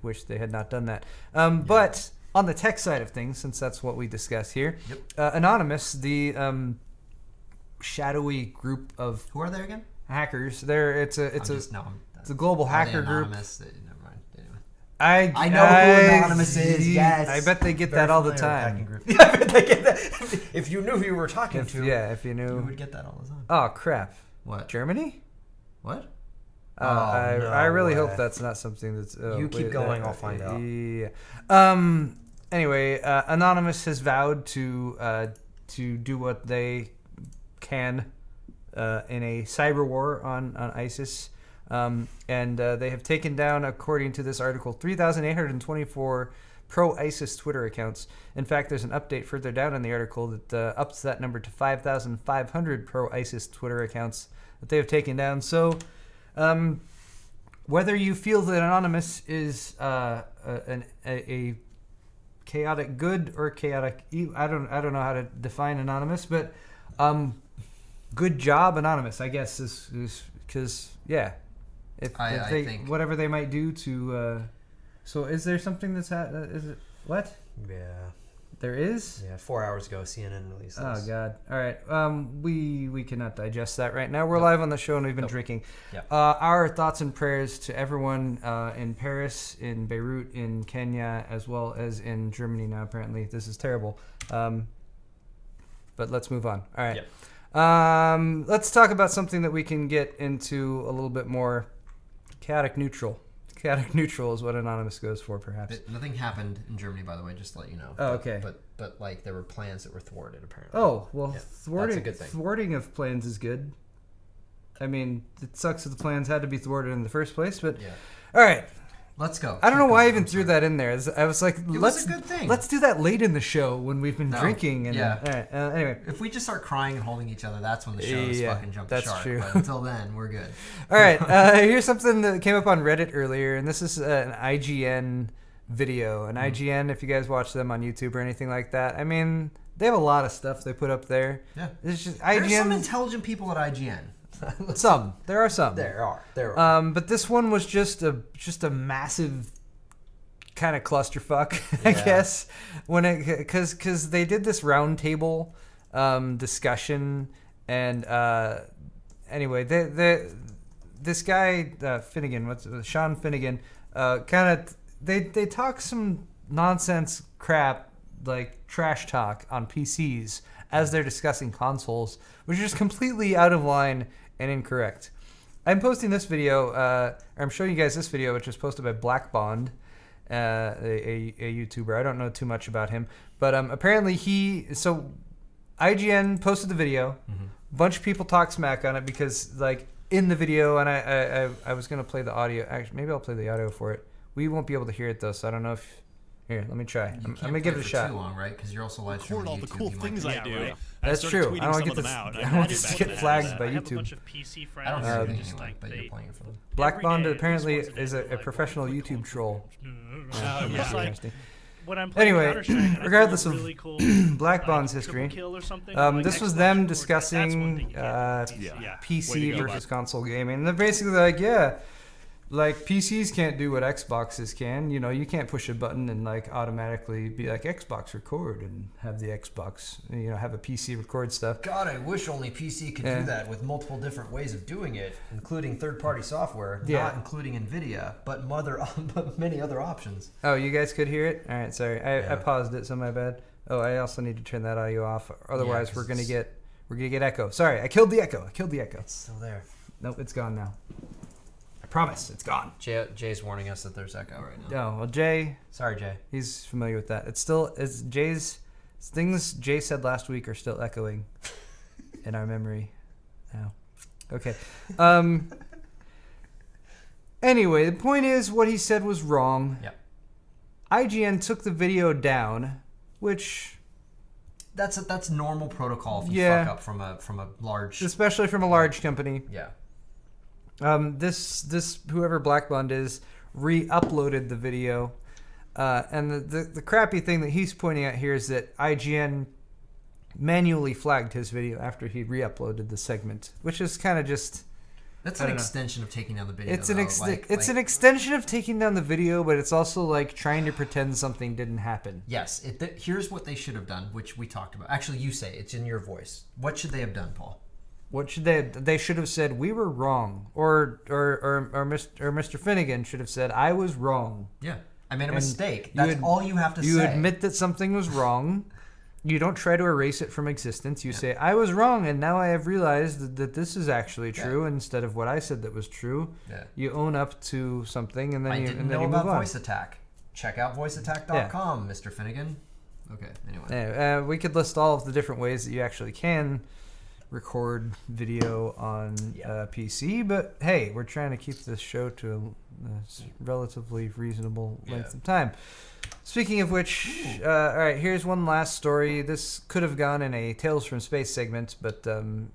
wish they had not done that. But on the tech side of things, since that's what we discuss here, Anonymous, the shadowy group of who are they again? Hackers. It's a global hacker group. Never mind. Anyway. I know who Anonymous is. Yes. I bet they get that all the time. I bet they get that. If you knew who you were talking to. Yeah, if you knew. You would get that all the time. Oh crap! What? Germany? What? I really hope that's not something that's. You keep going. I'll find out. Yeah. Anyway, Anonymous has vowed to do what they can in a cyber war on ISIS, and they have taken down, according to this article, 3,824 pro-ISIS Twitter accounts. In fact, there's an update further down in the article that ups that number to 5,500 pro-ISIS Twitter accounts that they have taken down. So. Whether you feel that Anonymous is a chaotic good or chaotic evil, I don't know how to define Anonymous, but good job, Anonymous, I guess, is because if they think whatever they might do to. So is there something that's is it what? Yeah. There is? Yeah, 4 hours ago, CNN released this. Oh, God. All right. We cannot digest that right now. We're live on the show, and we've been drinking. Yep. Our thoughts and prayers to everyone in Paris, in Beirut, in Kenya, as well as in Germany now, apparently. This is terrible. But let's move on. All right. Yep. Let's talk about something that we can get into a little bit more chaotic neutral. Chaotic neutral is what Anonymous goes for, perhaps. Nothing happened in Germany, by the way, just to let you know. Oh, okay. But like, there were plans that were thwarted, apparently. Oh, well, Yeah, that's a good thing. thwarting of plans is good. I mean, it sucks that the plans had to be thwarted in the first place, but... Yeah. All right. Let's go. I don't know why I even threw that in there. I was like, was a good thing. Let's do that late in the show when we've been drinking. And, yeah. All right. Anyway. If we just start crying and holding each other, that's when the show is fucking jumped the that's shark. true. But until then, we're good. All right. Here's something that came up on Reddit earlier, and this is an IGN video. And IGN, if you guys watch them on YouTube or anything like that, I mean, they have a lot of stuff they put up there. Yeah. It's just IGN. There's some intelligent people at IGN. There are some. There are. But this one was just a massive kind of clusterfuck, I guess. Because they did this roundtable discussion, and anyway, this guy Finnegan, Sean Finnegan, they talk some nonsense crap like trash talk on PCs as they're discussing consoles, which is completely out of line and incorrect. I'm posting this video, or I'm showing you guys this video, which was posted by Black Bond, a YouTuber. I don't know too much about him, but apparently IGN posted the video. A bunch of people talk smack on it because, like, in the video, and I was gonna play the audio. Actually, maybe I'll play the audio for it. We won't be able to hear it though, so I don't know if. Here, let me try. I'm gonna give it a shot. Too long, right? Because you're also live streaming all YouTube. the cool things I do. Right? That's true. I don't want to get flagged by I have a YouTube. bunch of PC friends. I don't know anything just anyway, like but you're playing for them. Black Bond every day, apparently at least once is a a day, like, professional click YouTube on troll. It's like Interesting. when I'm playing Anyway, Counter-Strike, and I feel regardless of really cool, Black Bond's triple history, kill or something, this like was Xbox them records, discussing that's one thing you can't do. Way PC to go, versus console gaming. And they're basically like, like PCs can't do what Xboxes can. You know, you can't push a button and like automatically be like Xbox record and have the Xbox, you know, have a PC record stuff. God, I wish only PC could do that with multiple different ways of doing it, including third-party software, not including NVIDIA, but many other options. Oh, you guys could hear it? All right, sorry. I paused it, so my bad. Oh, I also need to turn that audio off. Otherwise, we're gonna get echo. Sorry, I killed the echo. It's still there. Nope, it's gone now. I promise, it's gone. Jay's warning us that there's echo right now. Oh, well, Jay. Sorry, Jay. He's familiar with that. It's Jay's things Jay said last week are still echoing in our memory now. Okay. Anyway, the point is what he said was wrong. Yep. IGN took the video down, which that's normal protocol if you fuck up from a large, especially from a large company. Yeah. This whoever Black Bond is re-uploaded the video, and the crappy thing that he's pointing out here is that IGN manually flagged his video after he re-uploaded the segment, which is kind of just. That's an extension of taking down the video. It's an extension of taking down the video, but it's also like trying to pretend something didn't happen. Yes. Here's what they should have done, which we talked about. Actually, you say it's in your voice. What should they have done, Paul? What should they should have said we were wrong, or Mr. Finnegan should have said I was wrong. Yeah, I made a mistake. That's all you have to say. You admit that something was wrong. You don't try to erase it from existence. You say I was wrong, and now I have realized that this is actually true instead of what I said that was true. Yeah. You own up to something, and then you move on. I didn't know about Voice Attack. Check out voiceattack.com, Mr. Finnegan. Okay. Anyway, we could list all of the different ways that you actually can record video on PC, but hey, we're trying to keep this show to a relatively reasonable length of time. Speaking of which, all right, here's one last story. This could have gone in a Tales from Space segment, but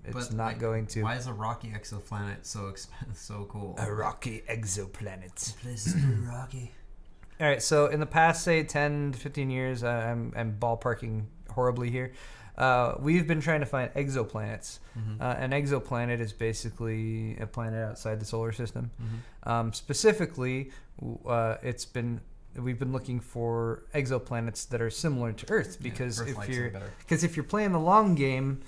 it's not going to. Why is a rocky exoplanet so cool? A rocky exoplanet. The place is pretty rocky. All right, so in the past, say, 10 to 15 years, I'm ballparking horribly here. We've been trying to find exoplanets. An exoplanet is basically a planet outside the solar system. Specifically, it's been we've been looking for exoplanets that are similar to Earth because if you're playing the long game,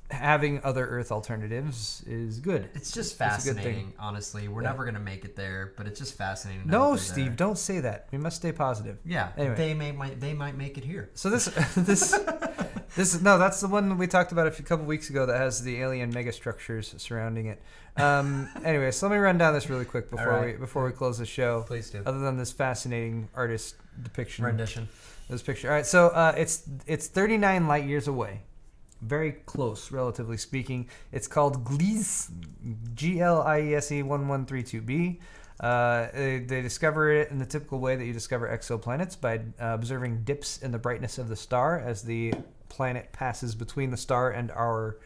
having other Earth alternatives is good. It's just fascinating, honestly. We're never going to make it there, but it's just fascinating. No, Steve, don't say that. We must stay positive. Yeah, anyway. they might make it here. So this that's the one that we talked about a couple weeks ago that has the alien megastructures surrounding it. Anyway, so let me run down this really quick before we close the show. Please do. Other than this fascinating artist depiction. Rendition. This picture. All right, so it's 39 light years away. Very close, relatively speaking. It's called GLIESE, GLIESE 1132b. They discover it in the typical way that you discover exoplanets by observing dips in the brightness of the star as the planet passes between the star and our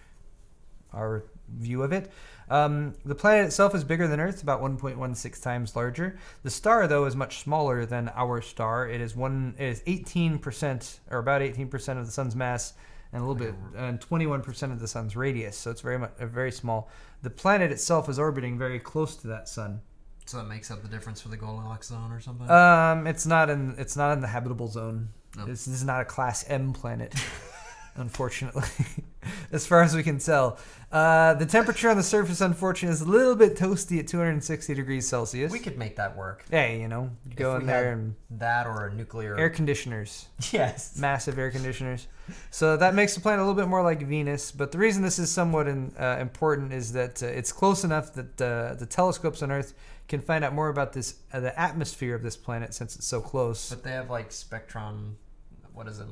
view of it. The planet itself is bigger than Earth, about 1.16 times larger. The star, though, is much smaller than our star. It is 18%, or about 18% of the sun's mass, and a little bit, and 21% of the sun's radius. So it's very small. The planet itself is orbiting very close to that sun. So that makes up the difference for the Goldilocks zone or something. It's not in the habitable zone. Nope. This is not a Class M planet, unfortunately, as far as we can tell. The temperature on the surface, unfortunately, is a little bit toasty at 260 degrees Celsius. We could make that work. Hey, you go in there and that or a nuclear air conditioners. Yes, massive air conditioners. So that makes the planet a little bit more like Venus. But the reason this is somewhat important is that it's close enough that the telescopes on Earth can find out more about the atmosphere of this planet since it's so close. But they have like spectron. What is it?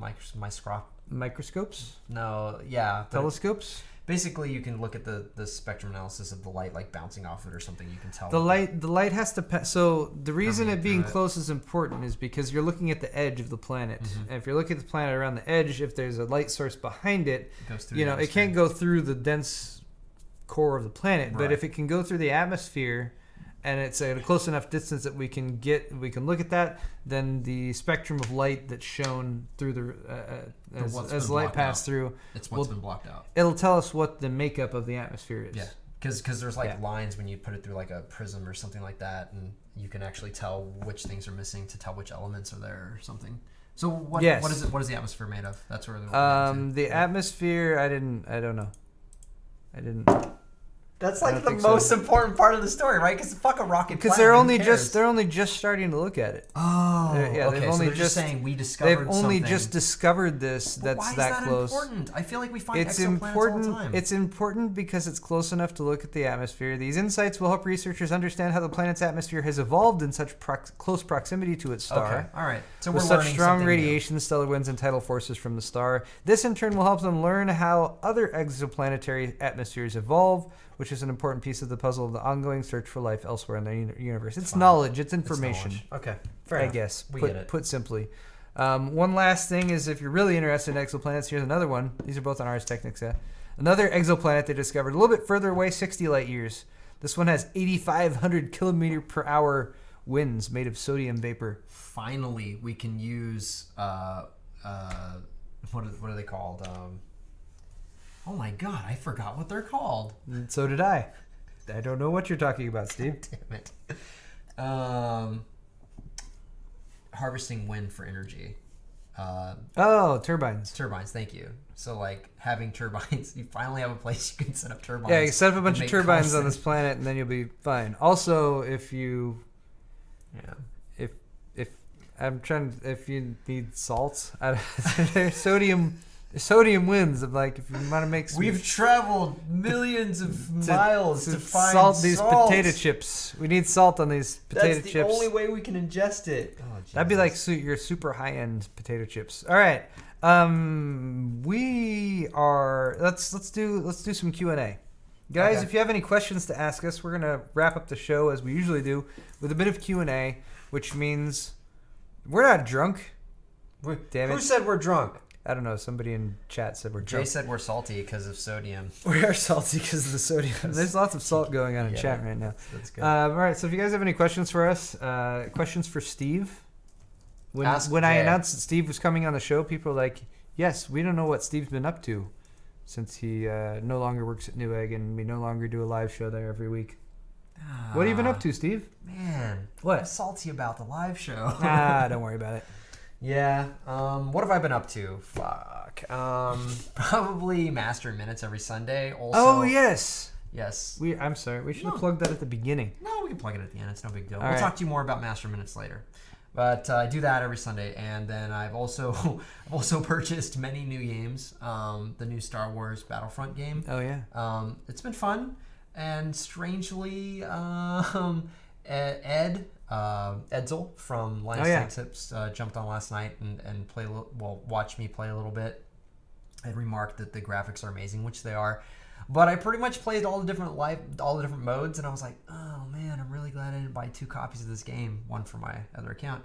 Microscopes? No, yeah. Telescopes? Basically, you can look at the spectrum analysis of the light, like bouncing off it or something. You can tell. The light has to. So the reason it being close is important is because you're looking at the edge of the planet. Mm-hmm. And if you're looking at the planet around the edge, if there's a light source behind it, it can't go through the dense core of the planet. Right. But if it can go through the atmosphere, and it's at a close enough distance that we can look at that, then the spectrum of light that's shown through as light passes through, it's what's been blocked out. It'll tell us what the makeup of the atmosphere is. Yeah, because there's lines when you put it through like a prism or something like that, and you can actually tell which things are missing to tell which elements are there or something. So what is it? What is the atmosphere made of? That's where the atmosphere. I don't know. I didn't. That's like the most important part of the story, right? Because fuck a rocket. Because they're only just starting to look at it. Oh, okay. They've only so they're just saying we discovered something. They've only just discovered this. But that's why is that close. Important? I feel like we find it's exoplanets important. all the time. It's important because it's close enough to look at the atmosphere. These insights will help researchers understand how the planet's atmosphere has evolved in such close proximity to its star. Okay, all right. So with such strong radiation, stellar winds, and tidal forces from the star. This in turn will help them learn how other exoplanetary atmospheres evolve, which is an important piece of the puzzle of the ongoing search for life elsewhere in the universe. It's knowledge. It's information. Okay, fair enough. I guess. We get it. Put simply. One last thing is if you're really interested in exoplanets, here's another one. These are both on Ars Technica. Another exoplanet they discovered a little bit further away, 60 light years. This one has 8,500 kilometer per hour winds made of sodium vapor. Finally, we can use what are they called? Oh my god, I forgot what they're called. And so did I. I don't know what you're talking about, Steve. Damn it. Harvesting wind for energy. Turbines. Turbines, thank you. So like having turbines, you finally have a place you can set up turbines. Yeah, you set up a bunch of turbines on this planet and then you'll be fine. Also, if you need salt, sodium winds of like if you want to make we've traveled millions of miles to find salt these potato chips. We need salt on these potato chips. That's the only way we can ingest it. Oh, that'd be like your super high end potato chips. All right, let's do some Q&A. Guys, okay. If you have any questions to ask us, we're gonna wrap up the show as we usually do with a bit of Q&A, which means we're not drunk. Damn it! Who said we're drunk? I don't know. Somebody in chat said we're drunk. Jay said we're salty because of sodium. We are salty because of the sodium. There's lots of salt going on in chat right now. That's good. All right. So if you guys have any questions for us, questions for Steve. When I announced that Steve was coming on the show, people were like, yes, we don't know what Steve's been up to since he no longer works at Newegg and we no longer do a live show there every week. What have you been up to, Steve? Man, What? I'm salty about the live show. Don't worry about it. Yeah. What have I been up to? Fuck. Probably Master Minutes every Sunday. Also. Oh yes. Yes. I'm sorry. We should have plugged that at the beginning. No, we can plug it at the end. It's no big deal. All We'll right. talk to you more about Master Minutes later. But I do that every Sunday, and then I've also purchased many new games. The new Star Wars Battlefront game. Oh yeah. It's been fun, and strangely, Edsel from Last Night Tips jumped on last night and watched me play a little bit. I remarked that the graphics are amazing, which they are. But I pretty much played all the different modes, and I was like, oh man, I'm really glad I didn't buy 2 copies of this game, one for my other account,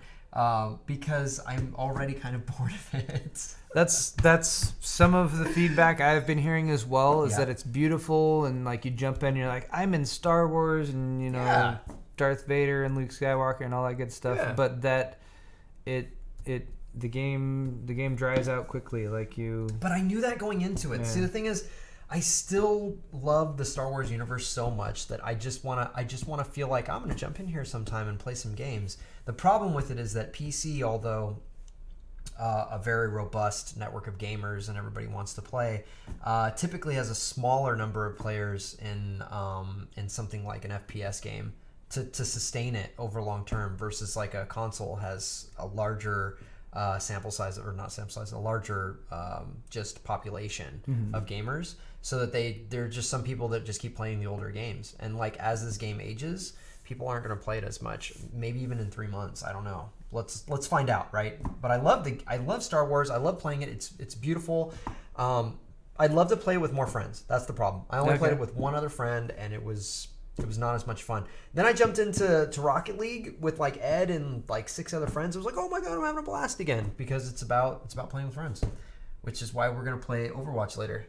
because I'm already kind of bored of it. That's some of the feedback I've been hearing as well, is that it's beautiful, and like you jump in and you're like, I'm in Star Wars, and you know Darth Vader and Luke Skywalker and all that good stuff, but that the game dries out quickly, like you. But I knew that going into it. See, the thing is, I still love the Star Wars universe so much that I just wanna feel like I'm gonna jump in here sometime and play some games. The problem with it is that PC, although a very robust network of gamers and everybody wants to play, typically has a smaller number of players in something like an FPS game to sustain it over long term, versus like a console has a larger sample size, or not sample size, a larger just population of gamers, so that there are just some people that just keep playing the older games, and like as this game ages, people aren't going to play it as much. Maybe even in 3 months, I don't know. Let's find out, right? But I love Star Wars. I love playing it. It's beautiful. I'd love to play with more friends. That's the problem. I only played it with one other friend, and it was not as much fun. Then I jumped into Rocket League with like Ed and like 6 other friends. I was like, oh my god, I'm having a blast again, because it's about playing with friends, which is why we're gonna play Overwatch later.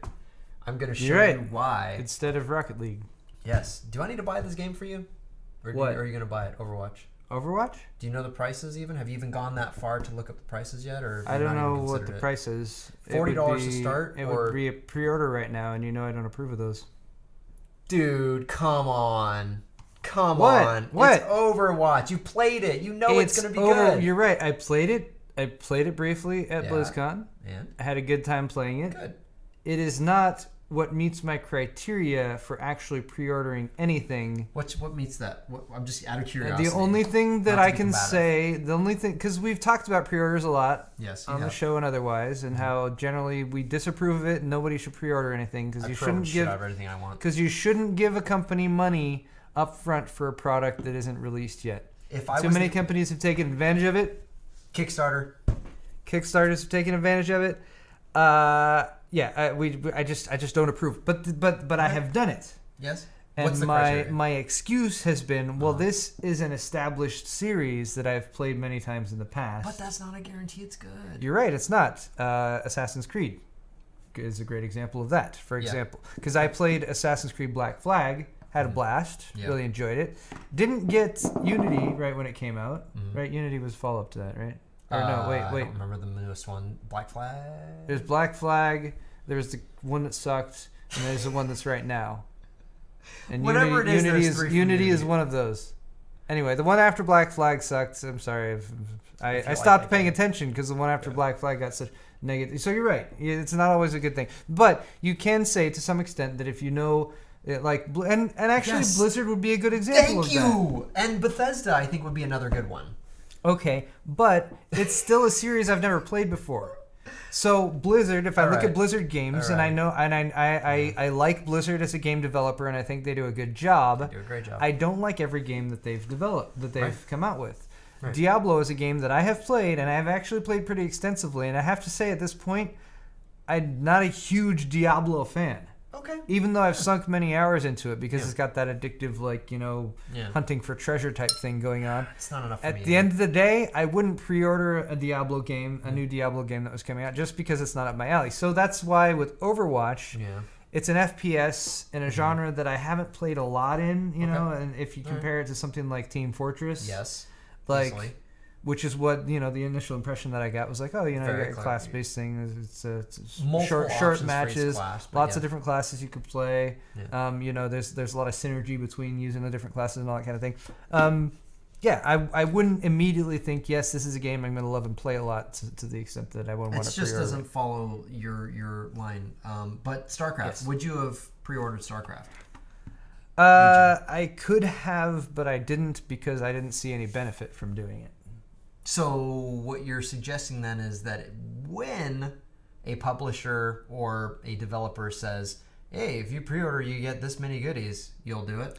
I'm gonna show you why. Instead of Rocket League. Yes. Do I need to buy this game for you, or are you gonna buy it? Overwatch. Do you know the prices even? Have you even gone that far to look up the prices yet, or I don't know what the price is. $40 to start. It would be a pre-order right now, and you know I don't approve of those. Dude, come on. What? It's Overwatch. You played it. You know it's going to be good. You're right. I played it. I played it briefly at BlizzCon. And? I had a good time playing it. Good. It is not what meets my criteria for actually pre-ordering anything. What meets that? I'm just out of curiosity. The only thing that I can say, because we've talked about pre-orders a lot on the show and otherwise, and how generally we disapprove of it and nobody should pre-order anything, because you shouldn't give a company money up front for a product that isn't released yet. Too many companies have taken advantage of it. Kickstarters have taken advantage of it. I just don't approve. But I have done it. Yes. And what's the criteria? my excuse has been, this is an established series that I've played many times in the past. But that's not a guarantee it's good. You're right, it's not. Assassin's Creed is a great example of that, for example. Because I played Assassin's Creed Black Flag, had a blast, really enjoyed it. Didn't get Unity right when it came out, right? Unity was follow-up to that, right? Or no, wait. I don't remember the newest one. Black Flag? There's Black Flag, there's the one that sucked, and there's the one that's right now. And Unity is one of those. Anyway, the one after Black Flag sucked. I'm sorry. I stopped paying attention because the one after Black Flag got such negative. So you're right. It's not always a good thing. But you can say to some extent that if you know... and actually Blizzard would be a good example of that. Thank you! And Bethesda, I think, would be another good one. Okay, but it's still a series I've never played before. So Blizzard, if I look at Blizzard games, and I know, and I like Blizzard as a game developer, and I think they do a good job. They do a great job. I don't like every game that they've developed, that they've come out with. Right. Diablo is a game that I have played, and I've actually played pretty extensively, and I have to say at this point, I'm not a huge Diablo fan. Okay. Even though I've sunk many hours into it, because it's got that addictive, hunting for treasure type thing going on. It's not enough for me. At the end of the day, I wouldn't pre-order a Diablo game, a new Diablo game that was coming out, just because it's not up my alley. So that's why with Overwatch, it's an FPS in a genre that I haven't played a lot in, and if you compare it to something like Team Fortress. Yes. Like, easily. which is what, the initial impression that I got was like, oh, you got a class-based thing. It's short matches, lots of different classes you could play. Yeah. There's a lot of synergy between using the different classes and all that kind of thing. I wouldn't immediately think, yes, this is a game I'm going to love and play a lot to the extent that I wouldn't want to pre-order. It just doesn't follow your line. But StarCraft, yes. Would you have pre-ordered StarCraft? I could have, but I didn't because I didn't see any benefit from doing it. So what you're suggesting then is that when a publisher or a developer says, hey, if you pre-order, you get this many goodies, you'll do it?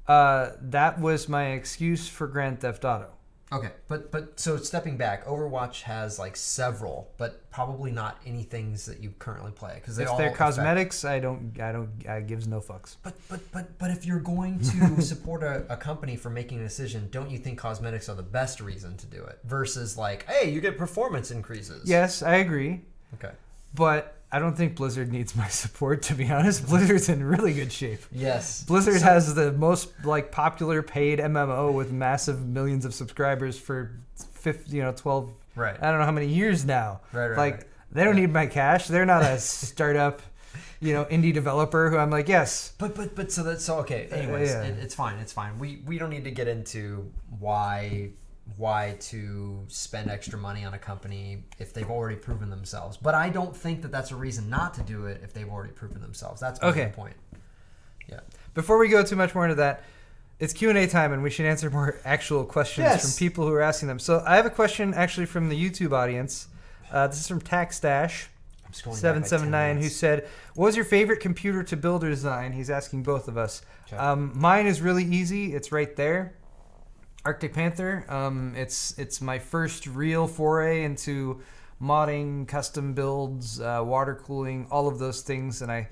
That was my excuse for Grand Theft Auto. Okay, but so stepping back, Overwatch has like several, but probably not any things that you currently play because if they're cosmetics, I gives no fucks. But if you're going to support a company for making a decision, don't you think cosmetics are the best reason to do it versus like, hey, you get performance increases? Yes, I agree. Okay, but I don't think Blizzard needs my support, to be honest. Blizzard's in really good shape. Yes. Blizzard has the most popular paid MMO with massive millions of subscribers for 12. Right. I don't know how many years now. Right. They don't need my cash. They're not a startup, indie developer who I'm like, yes. But so okay. Anyways, it's fine. It's fine. We don't need to get into why to spend extra money on a company if they've already proven themselves. But I don't think that that's a reason not to do it if they've already proven themselves. That's my point. Yeah. Before we go too much more into that, it's Q&A time, and we should answer more actual questions from people who are asking them. So I have a question actually from the YouTube audience. This is from TaxDash 779, who said, what was your favorite computer to build or design? He's asking both of us. Okay. Mine is really easy. It's right there. Arctic Panther. It's my first real foray into modding, custom builds, water cooling, all of those things, and I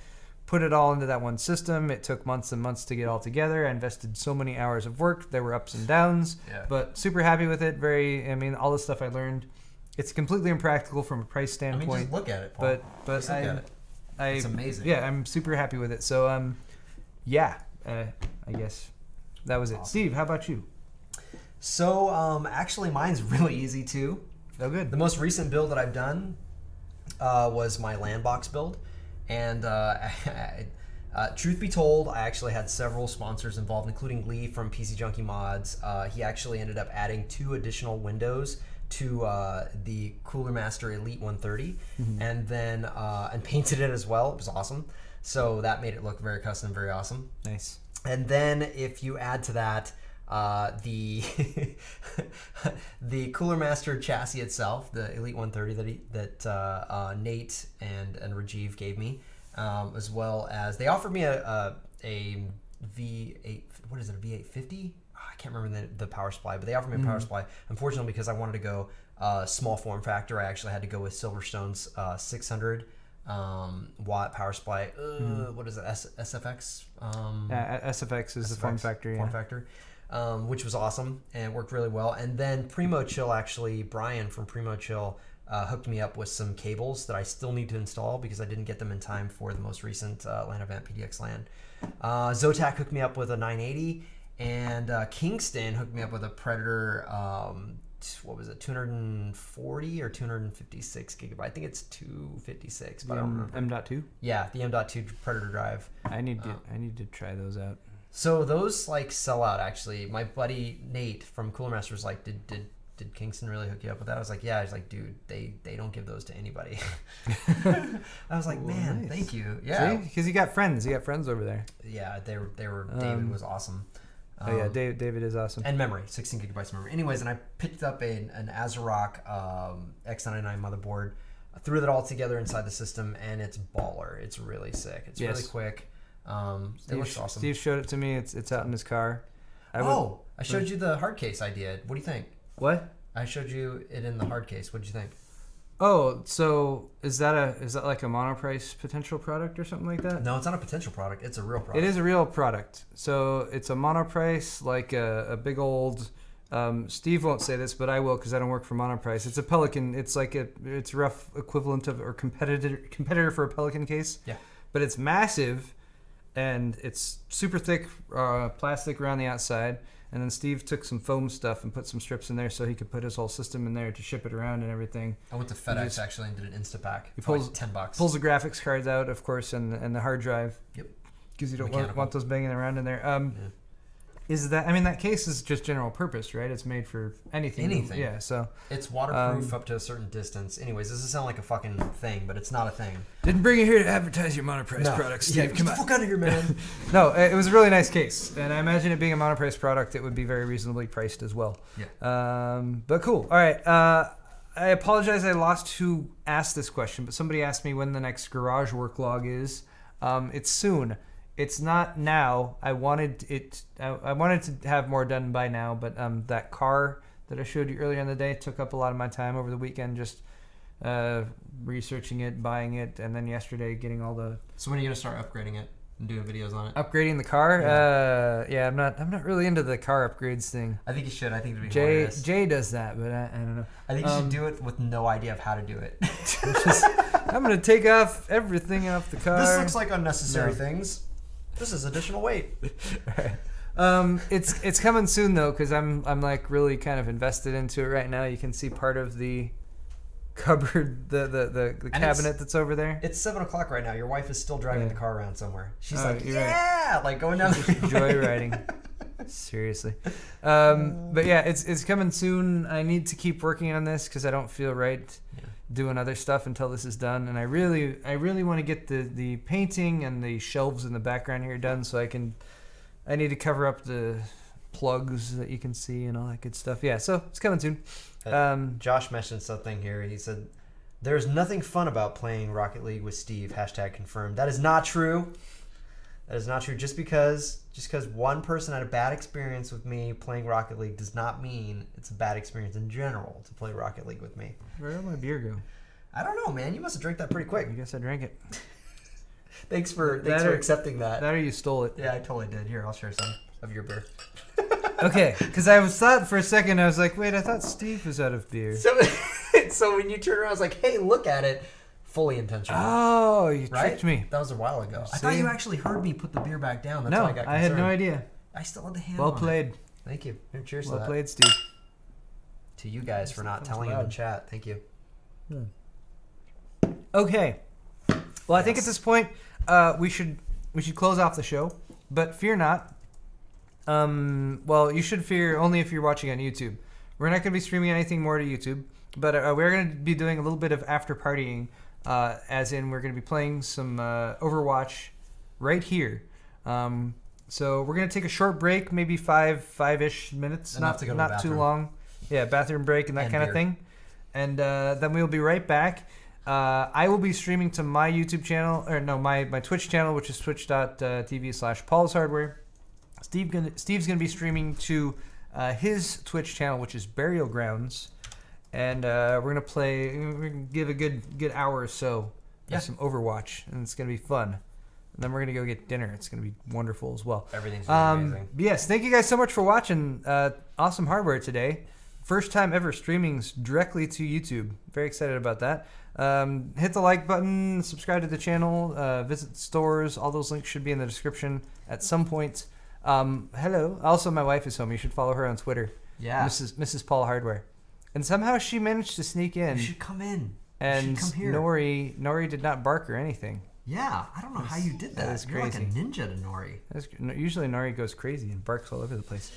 put it all into that one system. It took months and months to get all together. I invested so many hours of work. There were ups and downs, but super happy with it. All the stuff I learned. It's completely impractical from a price standpoint. Just look at it, Paul. But just look at it. It's amazing. Yeah, I'm super happy with it. So, I guess that was it. Awesome. Steve, how about you? So, actually, mine's really easy too. Oh, good. The most recent build that I've done was my Landbox build. And truth be told, I actually had several sponsors involved, including Lee from PC Junkie Mods. He actually ended up adding 2 additional windows to the Cooler Master Elite 130, and then and painted it as well. It was awesome. So that made it look very custom, very awesome. Nice. And then if you add to that the the Cooler Master chassis itself, the Elite 130 that Nate and Rajiv gave me, as well as they offered me a V8, what is it, a V850? I can't remember the power supply, but they offered me a power supply. Unfortunately, because I wanted to go small form factor, I actually had to go with Silverstone's 600 watt power supply. What is it? SFX? SFX is the form factor. Yeah. Form factor. Which was awesome and worked really well. And then Primo Chill, actually, Bryan from Primo Chill hooked me up with some cables that I still need to install because I didn't get them in time for the most recent LAN event, PDX LAN. Zotac hooked me up with a 980, and Kingston hooked me up with a Predator, what was it, 240 or 256 gigabyte? I think it's 256, but I don't remember. M.2? Yeah, the M.2 Predator drive. I need to try those out. So those sell out, actually. My buddy Nate from Cooler Master was like, did Kingston really hook you up with that? I was like, yeah. He's like, dude, they don't give those to anybody. I was like, man, nice. Thank you. Yeah, because you got friends. You got friends over there. Yeah, they were. David was awesome. David is awesome. And memory, 16 gigabytes of memory. Anyways, and I picked up an ASUS X99 motherboard, threw that all together inside the system, and it's baller. It's really sick. It's really quick. It looks awesome. Steve showed it to me. It's out in his car. I showed you the hard case I did. What do you think? What? I showed you it in the hard case. What did you think? Oh, so is that like a monoprice potential product or something like that? No, it's not a potential product. It's a real product. It is a real product. So it's a monoprice, like a big old. Steve won't say this, but I will because I don't work for Monoprice. It's a Pelican. It's like it's a rough equivalent of or competitor for a Pelican case. Yeah. But it's massive, and it's super thick plastic around the outside, And then Steve took some foam stuff and put some strips in there so he could put his whole system in there to ship it around and everything. I went to FedEx actually and did an Instapack. He for pulls like $10. Pulls the graphics cards out, of course, and the hard drive. Yep. Because you don't want those banging around in there. Is that? I mean, that case is just general purpose, right? It's made for anything. Anything. Yeah. So it's waterproof up to a certain distance. Anyways, this doesn't sound like a fucking thing, but it's not a thing. Didn't bring you here to advertise your monoprice products, Steve. Come on. Get the fuck out of here, man. No, it was a really nice case, and I imagine it being a monoprice product, it would be very reasonably priced as well. Yeah. But cool. All right. I apologize. I lost who asked this question, but somebody asked me when the next garage work log is. It's soon. It's not now. I wanted to have more done by now, but that car that I showed you earlier in the day took up a lot of my time over the weekend, just researching it, buying it, and then yesterday getting all the. So when are you gonna start upgrading it and doing videos on it? Upgrading the car? Yeah. I'm not really into the car upgrades thing. I think you should. I think it'd be hilarious. Jay does that, but I don't know. I think you should do it with no idea of how to do it. I'm gonna take off everything off the car. This looks like unnecessary things. This is additional weight. It's coming soon though, because I'm like really kind of invested into it right now. You can see part of the cupboard, the cabinet that's over there. It's 7:00 right now. Your wife is still driving the car around somewhere. She's like, right. like going down. Joyriding. Seriously. But yeah, it's coming soon. I need to keep working on this because I don't feel right doing other stuff until this is done, and I really want to get the painting and the shelves in the background here done so I need to cover up the plugs that you can see and all that good stuff. Yeah, so it's coming soon. Josh mentioned something here. He said there's nothing fun about playing Rocket League with Steve. #confirmed. That is not true. That is not true. Just because one person had a bad experience with me playing Rocket League does not mean it's a bad experience in general to play Rocket League with me. Where did my beer go? I don't know, man. You must have drank that pretty quick. I guess I drank it. Thanks for accepting that. That or you stole it. Yeah, I totally did. Here, I'll share some of your beer. Okay, because I thought for a second, I was like, wait, I thought Steve was out of beer. So when you turn around, I was like, hey, look at it. Fully intentional. Oh, you tricked me. That was a while ago. I thought you actually heard me put the beer back down. That's why I got concerned. I had no idea. I still had the hand Well on played. it. Thank you. Here, cheers to that. Well played, Steve. To you guys for not telling him in chat. Thank you. Okay. Well, I think at this point we should close off the show, but fear not. Well, you should fear only if you're watching on YouTube. We're not going to be streaming anything more to YouTube, but we're going to be doing a little bit of after partying, as in we're going to be playing some Overwatch right here. So we're going to take a short break, maybe five-ish minutes, Enough to go to the not too bathroom. long. Yeah, bathroom break and that kind of thing. And then we'll be right back. I will be streaming to my YouTube channel, or no, my Twitch channel, which is twitch.tv/paulshardware. Steve's gonna be streaming to his Twitch channel, which is Burial Grounds, and we're gonna give a good hour or so of some Overwatch, and it's gonna be fun. And then we're gonna go get dinner. It's gonna be wonderful as well. Everything's amazing. Yes, thank you guys so much for watching Awesome Hardware today. First time ever streaming directly to YouTube. Very excited about that. Hit the like button, subscribe to the channel, visit stores. All those links should be in the description at some point. Hello. Also, my wife is home. You should follow her on Twitter. Yeah. Mrs. Paul Hardware. And somehow she managed to sneak in. You should come in. And you should come here. Nori did not bark or anything. Yeah, I don't know how you did that. That is You're crazy. like a ninja to Nori. Usually Nori goes crazy and barks all over the place.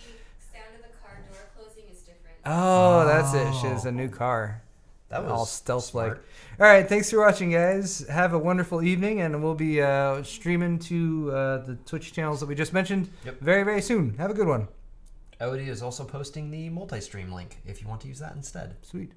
Sound of the car door closing is different. Oh, that's it. She has a new car. That was all stealth-like. smart. All right, thanks for watching, guys. Have a wonderful evening, and we'll be streaming to the Twitch channels that we just mentioned very, very soon. Have a good one. OD is also posting the multi-stream link if you want to use that instead. Sweet.